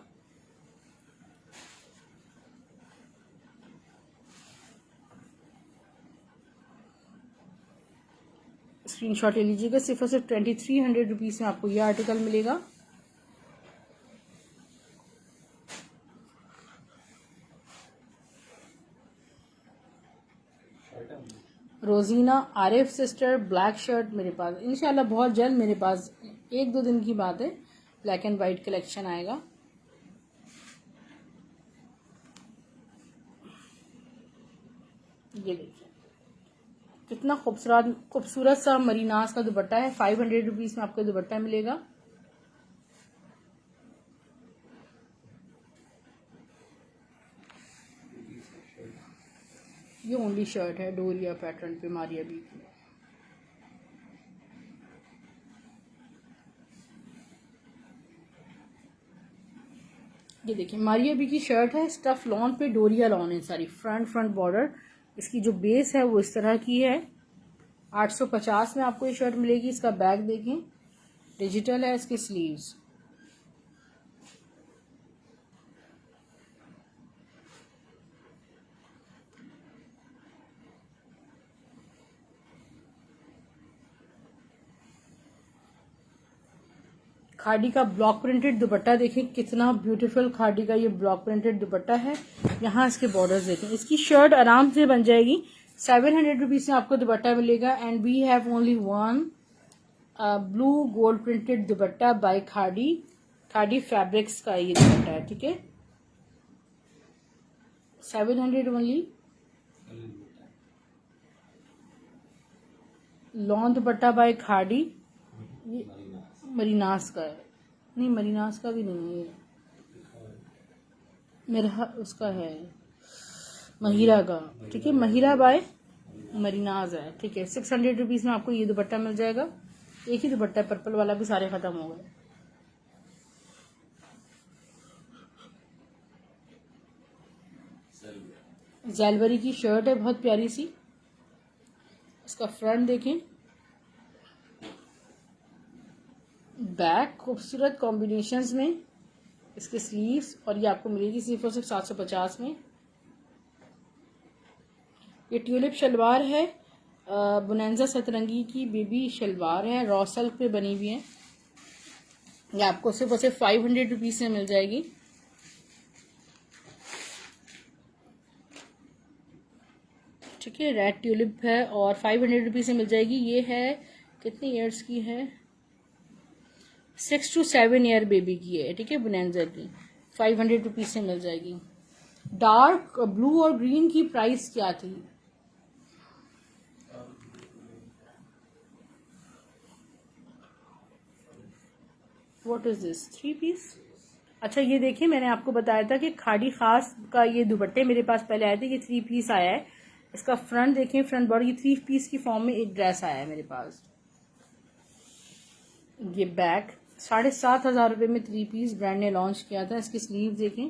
स्क्रीनशॉट ले लीजिएगा, सिर्फ और सिर्फ 2300 रुपीज में आपको यह आर्टिकल मिलेगा। रोजीना आरिफ सिस्टर ब्लैक शर्ट मेरे पास इंशाल्लाह बहुत जल्द, मेरे पास 1-2 दिन की बात है, ब्लैक एंड वाइट कलेक्शन आएगा। ये देखिए कितना खूबसूरत सा मरीनास का दुपट्टा है। 500 रुपीज में आपको दुपट्टा मिलेगा। ये ओनली शर्ट है डोरिया पैटर्न पे मारिया बी की। ये देखिए मारिया बी की शर्ट है, स्टफ लॉन पे डोरिया लॉन है सारी। फ्रंट बॉर्डर, इसकी जो बेस है वो इस तरह की है। 850 में आपको ये शर्ट मिलेगी। इसका बैक देखें, डिजिटल है। इसके स्लीव्स खादी का ब्लॉक प्रिंटेड दुपट्टा देखें, कितना ब्यूटीफुल खादी का ये ब्लॉक प्रिंटेड दुपट्टा है। यहाँ इसके बॉर्डर्स देखें, इसकी शर्ट आराम से बन जाएगी। 700 रुपीज में आपको दुपट्टा मिलेगा। And we have only one blue gold printed dupatta by Khaadi fabrics का ये दुपट्टा है। ठीक है, 700 ओनली। लॉन दुपट्टा बाय खाड़ी, ये मरीनास का है, नहीं मरीनास का भी नहीं है, मेरा उसका है महिरा का, ठीक है, महिरा बाय मरीनाज है, ठीक है। 600 रुपीज़ में आपको ये दुपट्टा मिल जाएगा। एक ही दुपट्टा है, पर्पल वाला भी सारे खत्म हो गए। जैलबरी की शर्ट है, बहुत प्यारी सी। इसका फ्रंट देखें, बैक खूबसूरत कॉम्बिनेशंस में, इसके स्लीव्स, और ये आपको मिलेगी सिर्फ और सिर्फ 750 में। ये ट्यूलिप शलवार है, बुनैंजा सतरंगी की बेबी शलवार है, रॉ सिल्क पे बनी हुई है। ये आपको सिर्फ और सिर्फ 500 रुपीज़ में मिल जाएगी। ठीक है, रेड ट्यूलिप है और 500 रुपीज़ में मिल जाएगी। ये है कितनी ईयर्स की है, 6 to 7 ईयर बेबी की है, ठीक है, बुनैंजा की, 500 रुपीज़ से मिल जाएगी। डार्क ब्लू और ग्रीन की प्राइस क्या थी, व्हाट इज दिस, 3 पीस। अच्छा ये देखिए, मैंने आपको बताया था कि खाड़ी खास का ये दुपट्टे मेरे पास पहले आए थे, ये 3 पीस आया है। इसका फ्रंट देखें, फ्रंट बॉडी 3 पीस की फॉर्म में एक ड्रेस आया है मेरे पास। ये बैक 7,500 रुपये में 3 पीस ब्रांड ने लॉन्च किया था। इसकी स्लीव देखें,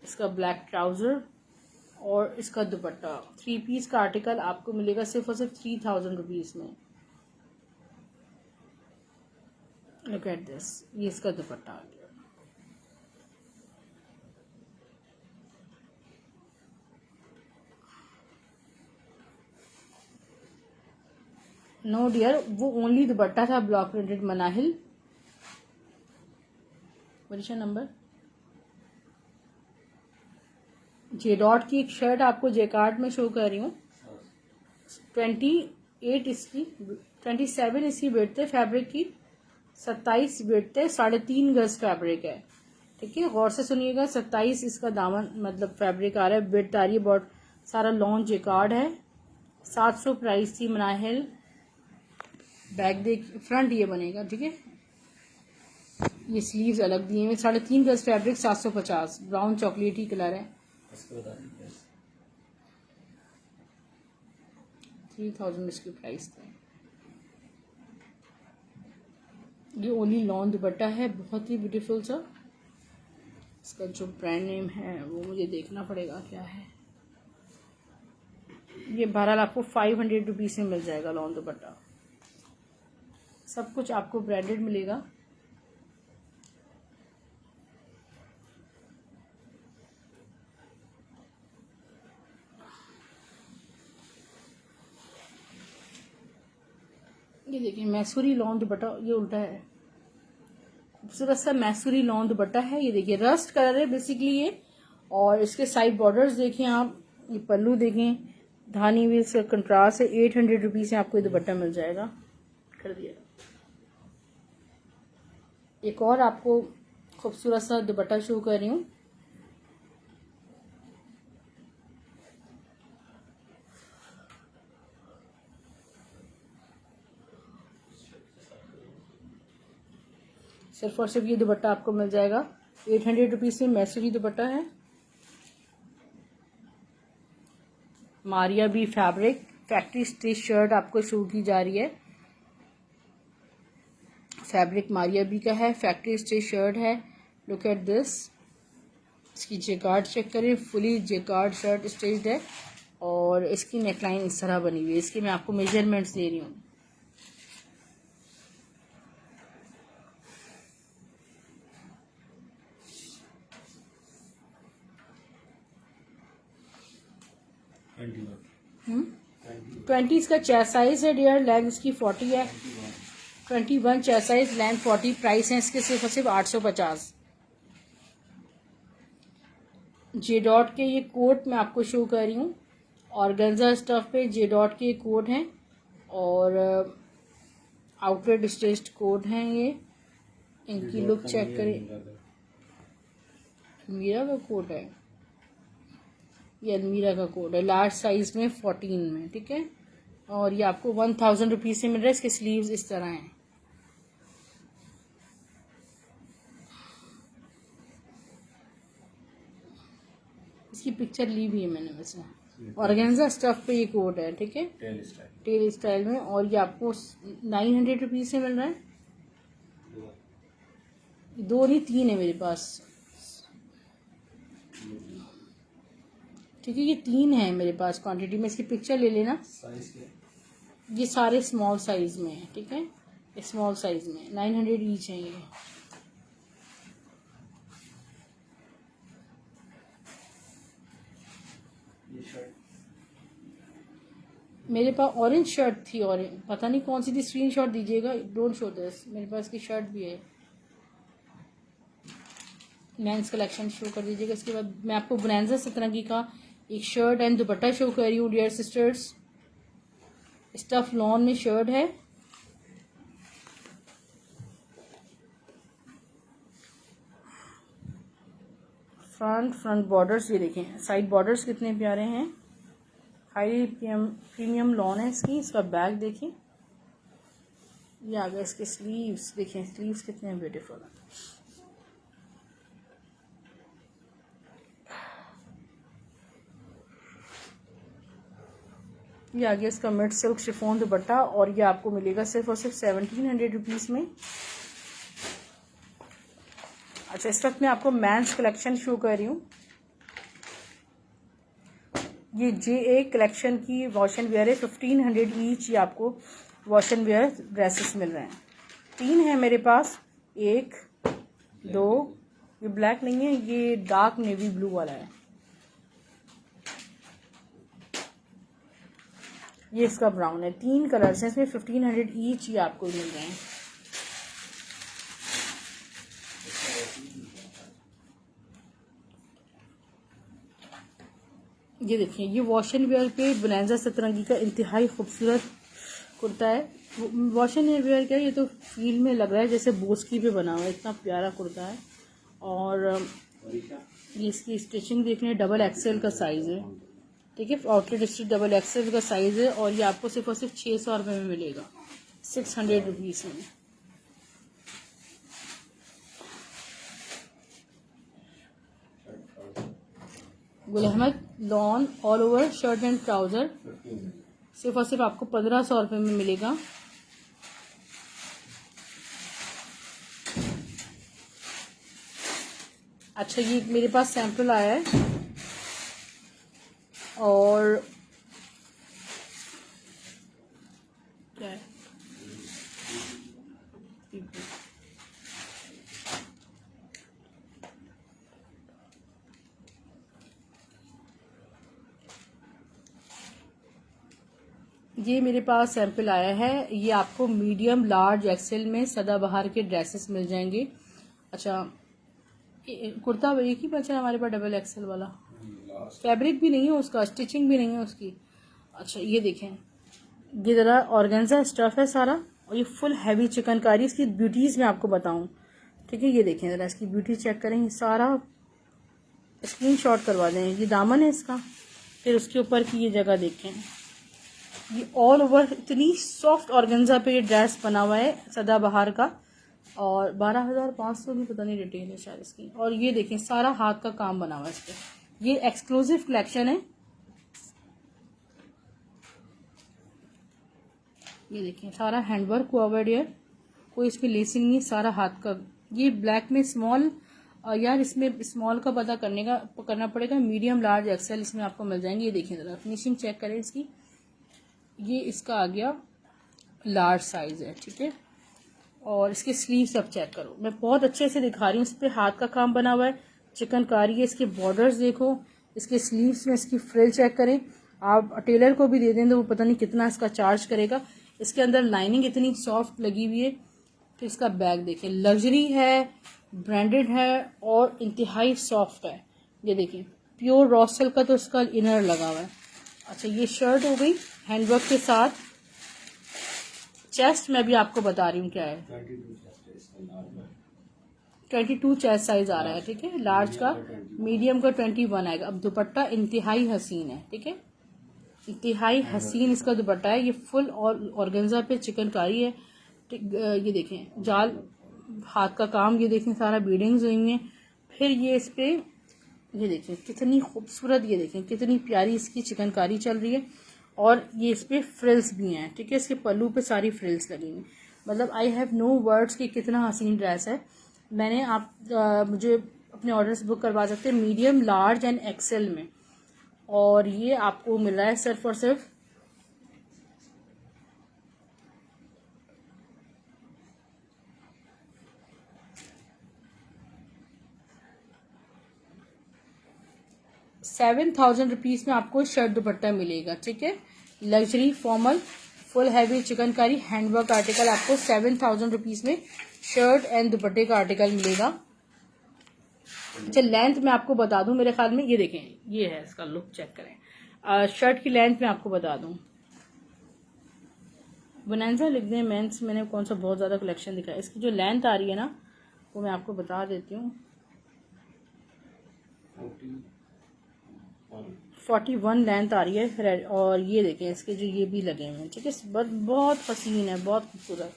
इसका ब्लैक ट्राउजर और इसका दुपट्टा। 3 पीस का आर्टिकल आपको मिलेगा सिर्फ और सिर्फ 3000 रुपीज़ में। लुक एट दिस, ये इसका दुपट्टा आ गया। नो डियर, वो ओनली दुपट्टा था, ब्लॉक प्रिंटेड मनाहिल। परीक्षा नंबर जे डॉट की एक शर्ट आपको जेकार्ड में शो कर रही हूँ। 28 इसकी, 27 इसकी विड्थ है फैब्रिक की, 27 विड्थ है, 3.5 गज फैब्रिक है, ठीक है। गौर से सुनिएगा, 27 इसका दामन मतलब फैब्रिक आ रहा है, विड्थ आ रही है, बहुत सारा लॉन्ग जेकार्ड है। 700 प्राइस थी मनाहिल। बैक देख, फ्रंट ये बनेगा, ठीक है। ये स्लीव्स अलग दिए हुए, 3.5 गज फैब्रिक, 750, ब्राउन चॉकलेटी कलर है। 3000 इसकी प्राइस थी। ये ओनली लॉन दुपट्टा है, बहुत ही ब्यूटीफुल सा। इसका जो ब्रांड नेम है वो मुझे देखना पड़ेगा क्या है। ये बहरहाल आपको 500 रुपीज़ में मिल जाएगा लॉन दुपट्टा। सब कुछ आपको ब्रांडेड मिलेगा। ये देखिए मैसूरी लॉन दुपट्टा, ये उल्टा है, खूबसूरत सा मैसूरी लॉन दुपट्टा है। ये देखिए रस्ट कलर है बेसिकली ये, और इसके साइड बॉर्डर्स देखें आप, ये पल्लू देखें, धानी हुई इसका कंट्रास्ट है। 800 रुपीज़ में आपको ये दुपट्टा मिल जाएगा। कर दिया। एक और आपको खूबसूरत सा दुपट्टा शो कर रही हूँ। सिर्फ और सिर्फ ये दुपट्टा आपको मिल जाएगा 800 रुपीज़ में। मैसूरी दुपट्टा है, Maria B fabric, factory stitch shirt आपको शो की जा रही है। फैब्रिक मारिया बी का है, फैक्ट्री स्टिच शर्ट है। लुक एट दिस, इसकी जेकार्ड चेक करें, फुली जेकार्ड शर्ट स्टिच्ड है, और इसकी नेकलाइन इस तरह बनी हुई है। इसकी मैं आपको मेजरमेंट्स दे रही हूँ। हम्म 20 इसका चेस्ट साइज है डियर, लेग इसकी 40 है। 21 चेस्ट साइज, लेंथ 40, प्राइस है इसके सिर्फ और सिर्फ 850। जे डॉट के ये कोट मैं आपको शो कर रही हूँ, और गंजा स्टफ पे जे डॉट के कोट हैं, और आउटलेट स्टिच्ड कोट हैं। ये इनकी लुक चेक करें, अलमीरा का कोट है, ये अलमीरा का कोट है, लार्ज साइज में 14 में, ठीक है। और ये आपको 1000 रुपीज़ से मिल रहा है। इसके स्लीव्स इस तरह हैं। इसकी पिक्चर ली भी है मैंने वैसे। ऑर्गेन्जा स्टफ पे ये कोट है, ठीक है, टेल स्टाइल में। और ये आपको 900 रुपीज़ से मिल रहा है। 2 नहीं 3 है मेरे पास, ठीक है, ये 3 है मेरे पास क्वांटिटी में। इसकी पिक्चर ले लेना। ये सारे स्मॉल साइज में है, ठीक है, ये स्मॉल साइज में 900 ईच है ये। मेरे पास ऑरेंज शर्ट थी, ऑरेंज पता नहीं कौन सी थी, स्क्रीनशॉट दीजिएगा, डोंट शो दिस। मेरे पास की शर्ट भी है, मेंस कलेक्शन शो कर दीजिएगा। इसके बाद मैं आपको बोनांजा सतरंगी का एक शर्ट एंड दुपट्टा शो कर रही हूँ डियर सिस्टर्स। स्टफ लॉन में शर्ट है, फ्रंट बॉर्डर्स ये देखें, साइड बॉर्डर्स कितने प्यारे हैं। हाई प्रीमियम लॉन है इसकी। इसका बैक देखिए, ये आ गया। इसके स्लीव्स देखें, स्लीव्स कितने ब्यूटीफुल हैं। ये आ गया इसका मिड सिल्क शिफॉन दुपट्टा, और ये आपको मिलेगा सिर्फ और सिर्फ 1700 रुपीज़ में। अच्छा, इस वक्त मैं आपको मेंस कलेक्शन शो कर रही हूँ। ये JA कलेक्शन की वॉश एंड वेयर है, 1500 ईच। ये आपको वॉश एंड वेयर ड्रेसेस मिल रहे हैं। 3 है मेरे पास, 1 2, ये ब्लैक नहीं है, ये डार्क नेवी ब्लू वाला है। ये इसका ब्राउन है। 3 कलर्स हैं इसमें, 1500 ईच ये आपको मिल रहे हैं। ये देखिए, ये वॉश एंड वेयर पे बोनांजा सतरंगी का इंतहाई खूबसूरत कुर्ता है। वॉश एंड वेयर क्या है, ये तो फील में लग रहा है जैसे बोस्की पे बना हुआ है, इतना प्यारा कुर्ता है। और ये इसकी स्टिचिंग देखने, डबल एक्सेल का साइज़ है, ठीक है, आउटलेट स्टिच डबल एक्सेल का साइज़ है। और ये आपको सिर्फ और सिर्फ 600 रुपये में मिलेगा, 600 रुपीज़ में। Gul Ahmed lawn all over shirt and trouser सिर्फ और सिर्फ आपको 1500 रुपये में मिलेगा। अच्छा, ये मेरे पास सैंपल आया है, और क्या है, ये मेरे पास सैंपल आया है। ये आपको मीडियम लार्ज एक्सेल में सदाबहार के ड्रेसेस मिल जाएंगे। अच्छा, कुर्ता एक ही बचा है हमारे पास डबल एक्सेल वाला, फैब्रिक भी नहीं है उसका, स्टिचिंग भी नहीं है उसकी। अच्छा, ये देखें, ये ज़रा ऑर्गेन्जा स्टफ है सारा, और ये फुल हैवी चिकनकारी। इसकी ब्यूटीज़ मैं आपको बताऊं, ठीक है, ये देखें ज़रा, इसकी ब्यूटी चेक करें। ये सारा स्क्रीनशॉट करवा दें। ये दामन है इसका, फिर उसके ऊपर की ये जगह देखें, ये ऑल ओवर इतनी सॉफ्ट ऑर्गेन्जा पे ये ड्रेस बना हुआ है सदाबहार का। और 12,500 भी पता नहीं रिटेल है शायद इसकी। और ये देखें, सारा हाथ का काम बना हुआ है इस पर। ये एक्सक्लूसिव कलेक्शन है। ये देखें, सारा हैंडवर्क हुआ हुआ है, कोई इसमें लेसिंग नहीं, सारा हाथ का। ये ब्लैक में स्मॉल, यार इसमें स्मॉल का पता करना पड़ेगा, मीडियम लार्ज एक्सेल इसमें आपको मिल जाएंगे। ये देखें ज़रा, फिनिशिंग चेक करें इसकी। ये इसका आ गया लार्ज साइज है, ठीक है। और इसके स्लीव्स अब चेक करो, मैं बहुत अच्छे से दिखा रही हूँ। इस पर हाथ का काम बना हुआ है, चिकनकारी है। इसके बॉर्डर्स देखो, इसके स्लीव्स में इसकी फ्रिल चेक करें। आप टेलर को भी दे दें तो वो पता नहीं कितना इसका चार्ज करेगा। इसके अंदर लाइनिंग इतनी सॉफ्ट लगी हुई है। तो इसका बैग देखें, लग्जरी है, ब्रांडेड है, और इंतहाई सॉफ्ट है। ये देखें, प्योर रॉसल का तो इसका इनर लगा हुआ है। अच्छा, ये शर्ट हो गई हैंडवर्क के साथ। चेस्ट मैं भी आपको बता रही हूँ क्या है, 22 चेस्ट साइज आ रहा है, ठीक है, लार्ज का। मीडियम का 21 आएगा। अब दुपट्टा इंतहाई हसीन है, ठीक है। इंतहाई हसीन इसका दुपट्टा है। ये फुल ऑर्गेन्जा पे चिकनकारी है। ये देखें जाल हाथ का काम, ये देखें सारा बीडिंग्स हुई हैं। फिर ये इस पे ये देखें कितनी खूबसूरत, ये देखें कितनी प्यारी इसकी चिकनकारी चल रही है। और ये इस पे फ्रिल्स भी हैं, ठीक है। इसके पल्लू पे सारी फ्रिल्स लगी हैं। मतलब आई हैव नो वर्ड्स कि कितना हसीन ड्रेस है। मैंने मुझे अपने ऑर्डर्स बुक करवा सकते हैं मीडियम, लार्ज एंड एक्सेल में। और ये आपको मिल रहा है सिर्फ और सिर्फ ₹7,000 में आपको शर्ट दुपट्टा मिलेगा, ठीक है। Luxury formal full heavy chikankari handwork article आपको ₹7,000 में शर्ट एंड दुपट्टे का आर्टिकल मिलेगा। अच्छा लेंथ मैं आपको बता दूं, मेरे ख्याल में ये देखें ये है इसका लुक, चेक करें। शर्ट की लेंथ मैं आपको बता दूं, बोनांजा लिख दें मेंस, मैंने कौन सा बहुत ज़्यादा कलेक्शन दिखाया। इसकी जो लेंथ आ रही है ना वो मैं आपको बता देती हूँ, 41 लेंथ आ रही है। और ये देखें इसके जो ये भी लगे हुए हैं, ठीक है। बहुत हसीन है, बहुत खूबसूरत।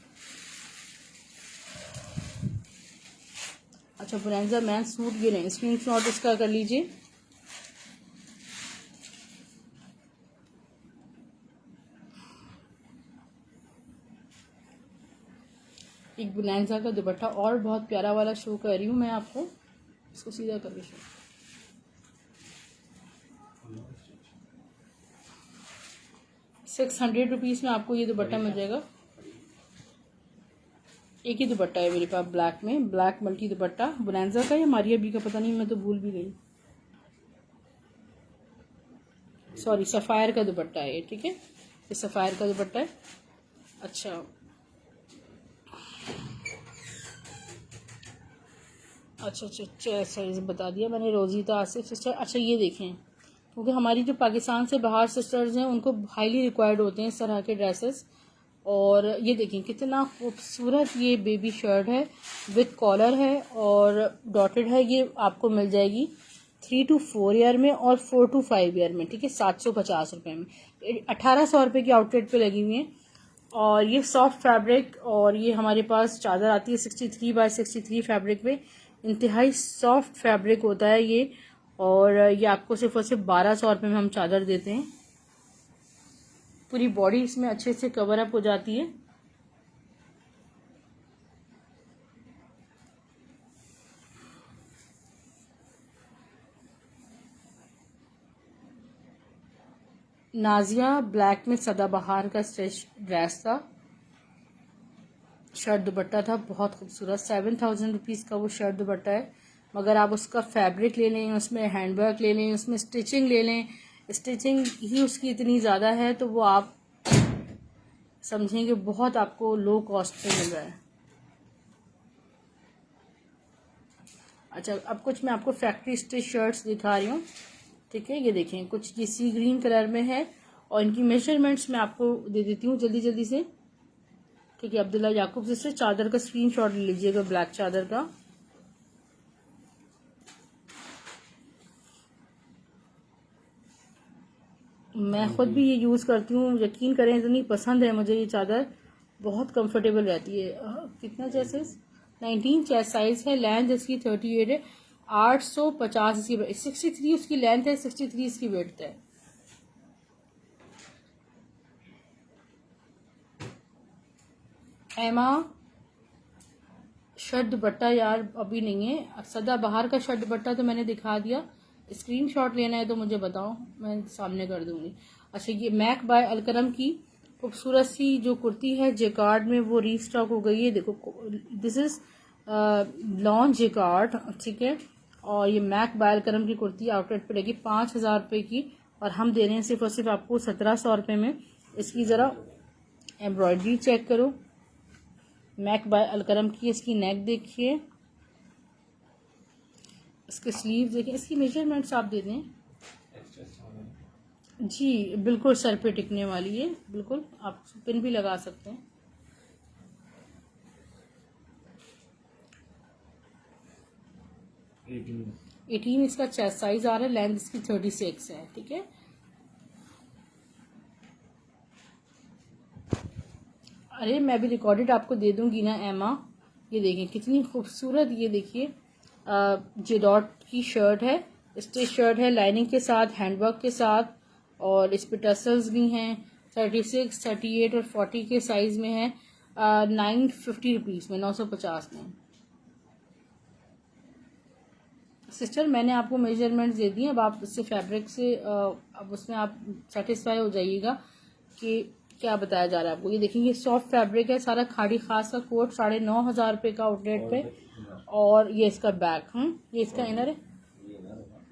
अच्छा बोनांजा मैन सूट ये नहीं, स्क्रीन शॉट इसका कर लीजिए। एक बोनांजा का दुपट्टा और बहुत प्यारा वाला शो कर रही हूँ मैं आपको, इसको सीधा करके शो। ₹600 में आपको ये दुपट्टा मिल जाएगा। एक ही दुपट्टा है मेरे पास ब्लैक में, ब्लैक मल्टी दुपट्टा बोनांजा का या मारिया बी का, पता नहीं, मैं तो भूल भी गई। सॉरी सफ़ायर का दुपट्टा है ये, ठीक है। ये सफ़ायर का दुपट्टा है। अच्छा अच्छा साइज बता दिया मैंने। रोजीता आसिफ सिस्टर, अच्छा ये देखें, क्योंकि हमारी जो पाकिस्तान से बाहर सिस्टर्स हैं उनको हाईली रिक्वायर्ड होते हैं इस तरह के ड्रेसेस। और ये देखें कितना खूबसूरत ये बेबी शर्ट है, विथ कॉलर है और डॉटेड है। ये आपको मिल जाएगी 3 to 4 ईयर में और 4 to 5 ईयर में, ठीक है। ₹750 में, ₹1,800 की आउटलेट पे लगी हुई हैं। और ये सॉफ्ट फैब्रिक, और ये हमारे पास चादर आती है 63x63 फैब्रिक में। इंतहाई सॉफ्ट फैब्रिक होता है ये। और ये आपको सिर्फ और सिर्फ ₹1,200 में हम चादर देते हैं। पूरी बॉडी इसमें अच्छे से कवर अप हो जाती है। नाजिया ब्लैक में सदाबहार का स्ट्रेच ड्रेस था, शर्ट दुपट्टा था बहुत खूबसूरत। ₹7,000 का वो शर्ट दुपट्टा है। मगर आप उसका फैब्रिक ले लें, उसमें हैंडवर्क ले लें, उसमें स्टिचिंग ले लें, स्टिचिंग ही उसकी इतनी ज़्यादा है तो वो आप समझेंगे बहुत आपको लो कॉस्ट पे मिल रहा है। अच्छा अब कुछ मैं आपको फैक्ट्री स्टिच शर्ट्स दिखा रही हूँ, ठीक है। ये देखें कुछ ये सी ग्रीन कलर में है और इनकी मेजरमेंट्स मैं आपको दे देती हूँ जल्दी जल्दी से, ठीक है। अब्दुल्ला याकूब सिस्टर चादर का स्क्रीनशॉट ले लीजिएगा, ब्लैक चादर का। मैं खुद भी ये यूज़ करती हूँ, यकीन करें इतनी पसंद है मुझे ये चादर, बहुत कंफर्टेबल रहती है। कितना चेसेस 19 चेस्ट साइज है, लेंथ इसकी 38 है, 850 इसकी 63 उसकी लेंथ है, 63 इसकी वेट है। एमा शर्ट दुपट्टा यार अभी नहीं है, सदा बाहर का शर्ट दुपट्टा तो मैंने दिखा दिया। स्क्रीनशॉट लेना है तो मुझे बताओ, मैं सामने कर दूंगी। अच्छा ये मैक बाय अलकरम की खूबसूरत सी जो कुर्ती है जेकार्ड में, वो रीस्टॉक हो गई है। देखो दिस इज लॉन्ग जेकार्ड, ठीक है। और ये मैक बाय अलकरम की कुर्ती आउटलेट पे लगी ₹5,000 की, और हम दे रहे हैं सिर्फ और सिर्फ आपको ₹1,700 में। इसकी ज़रा एम्ब्रॉयडरी चेक करो, मैक बाय अलकरम की। इसकी नेक देखिए, इसके स्लीव देखिए, इसकी मेजरमेंट्स आप दे दें जी। बिल्कुल सर पे टिकने वाली है, बिल्कुल आप पिन भी लगा सकते हैं। एटीन इसका चेस्ट साइज आ रहा है, लेंथ इसकी 36 है, ठीक है। अरे मैं भी रिकॉर्डेड आपको दे दूंगी ना एमा। ये देखें कितनी खूबसूरत, ये देखिए जेडॉट की शर्ट है, स्टिच शर्ट है, लाइनिंग के साथ, हैंडवर्क के साथ, और इस पे टसल्स भी हैं। 36, 38 और 40 के साइज़ में है। 950 रुपीज़ में, 950 में। सिस्टर मैंने आपको मेजरमेंट्स दे दिए, अब आप इससे फैब्रिक से अब उसमें आप सेटिस्फाई हो जाइएगा कि क्या बताया जा रहा है आपको। ये देखेंगे सॉफ्ट फैब्रिक है सारा, खाड़ी खास का कोट 9,500 रुपये का आउटलेट पे। और ये इसका बैक, ये इसका इनर है।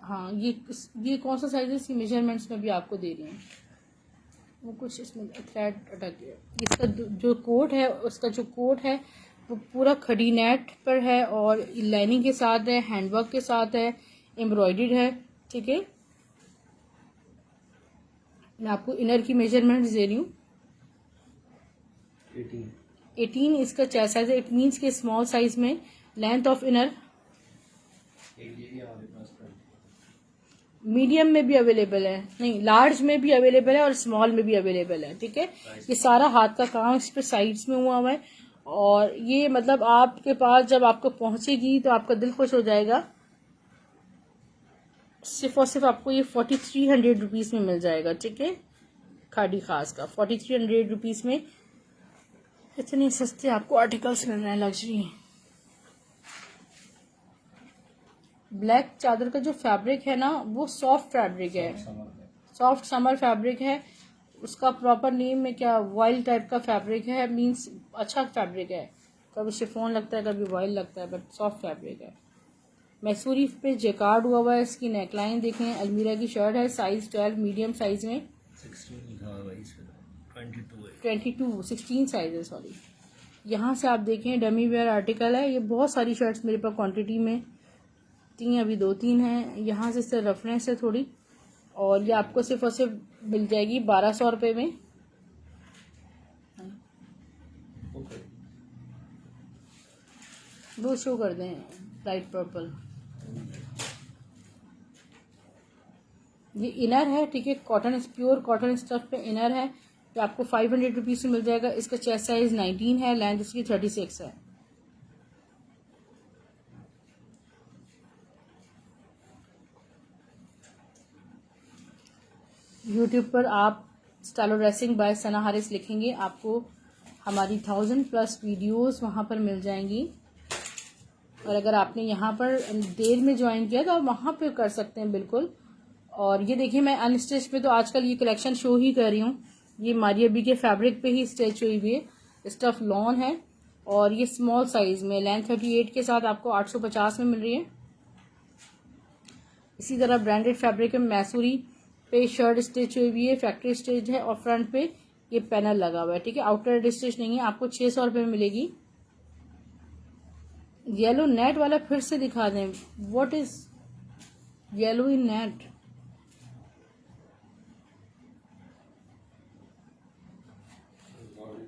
हाँ ये कौन सा साइज है, इसकी मेजरमेंट्स में भी आपको दे रही हूँ। वो कुछ इसमें थ्रेड अटक गया। इसका जो कोट है, उसका जो कोट है वो पूरा खड़ी नेट पर है और लाइनिंग के साथ है, हैंडवर्क के साथ है, एम्ब्रॉयडर्ड है। ठीक है, मैं आपको इनर की मेजरमेंट्स दे रही हूँ। 18 इसका चेस्ट साइज है। इट मीन्स के स्मॉल साइज में लेंथ ऑफ इनर मीडियम में भी अवेलेबल है, नहीं लार्ज में भी अवेलेबल है और स्मॉल में भी अवेलेबल है। ठीक है, ये सारा हाथ का काम इस पे साइड्स में हुआ है। और ये मतलब आपके पास जब आपको पहुंचेगी तो आपका दिल खुश हो जाएगा। सिर्फ और सिर्फ आपको ये 4300 रुपीज़ में मिल जाएगा। ठीक है, खाड़ी खास का 4300 रुपीज़ में इतने सस्ते आपको आर्टिकल्स मिल रहे हैं, लग्जरी। ब्लैक चादर का जो फैब्रिक है ना वो सॉफ्ट फैब्रिक है, सॉफ्ट समर फैब्रिक है। उसका प्रॉपर नेम में क्या वॉइल टाइप का फैब्रिक है, मींस अच्छा फैब्रिक है। कभी शिफॉन लगता है, कभी वॉइल लगता है, बट सॉफ्ट फैब्रिक है। मैसूरी पे जेकार्ड हुआ है। इसकी नेकलाइन देखें, अलमीरा की शर्ट है, साइज 12 मीडियम साइज में, 16 साइज है, सॉरी। यहाँ से आप देखें डमी वेयर आर्टिकल है। ये बहुत सारी शर्ट्स मेरे पास क्वांटिटी में तीन, अभी 2-3 हैं। यहाँ से इससे रेफरेंस है थोड़ी, और ये आपको सिर्फ और सिर्फ मिल जाएगी 1200 रुपये में। वो शो कर दें लाइट पर्पल। ये इनर है, ठीक है, कॉटन, प्योर कॉटन स्टफ पे इनर है। तो आपको 500 रुपीज़ में मिल जाएगा। इसका चेस्ट साइज 19 है, लेंथ इसकी 36 है। यूट्यूब पर आप स्टाइलो ड्रेसिंग बाय सना हारिस लिखेंगे, आपको हमारी 1000+ वीडियोस वहाँ पर मिल जाएंगी। और अगर आपने यहाँ पर देर में ज्वाइन किया तो आप वहाँ पे कर सकते हैं बिल्कुल। और ये देखिए मैं अनस्टिच पे तो आजकल ये कलेक्शन शो ही कर रही हूँ। ये मारिया बी के फैब्रिक पे ही स्टिच हुई हुई है, स्टफ लॉन है, और ये स्मॉल साइज में लेंथ 38 के साथ आपको 850 में मिल रही है। इसी तरह ब्रांडेड फैब्रिक में मैसूरी पे शर्ट स्टिच हुई हुई है, फैक्ट्री स्टिच है, और फ्रंट पे ये पैनल लगा हुआ है। ठीक है, आउटर स्टिच नहीं है, आपको 600 रुपये में मिलेगी। येलो नेट वाला फिर से दिखा दें, what is yellow in net.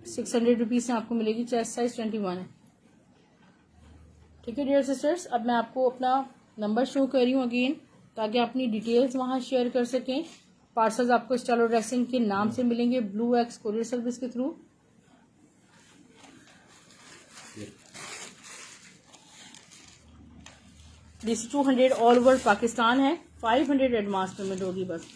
₹600 में आपको मिलेगी, चेस्ट साइज 21 है। ठीक है डियर सिस्टर्स, अब मैं आपको अपना नंबर शो कर रही हूँ अगेन, ताकि अपनी डिटेल्स वहाँ शेयर कर सकें। पार्सल्स आपको स्टाइलो ड्रेसिंग के नाम से मिलेंगे, ब्लू एक्स कोरियर सर्विस के through. DC 200 all over Pakistan है। 500 एडवांस पेमेंट होगी, बस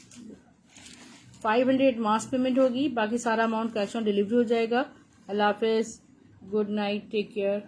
500 एडवांस पेमेंट होगी, बाकी सारा अमाउंट कैश ऑन डिलीवरी हो जाएगा। अल्लाह हाफिज, गुड नाइट, टेक केयर।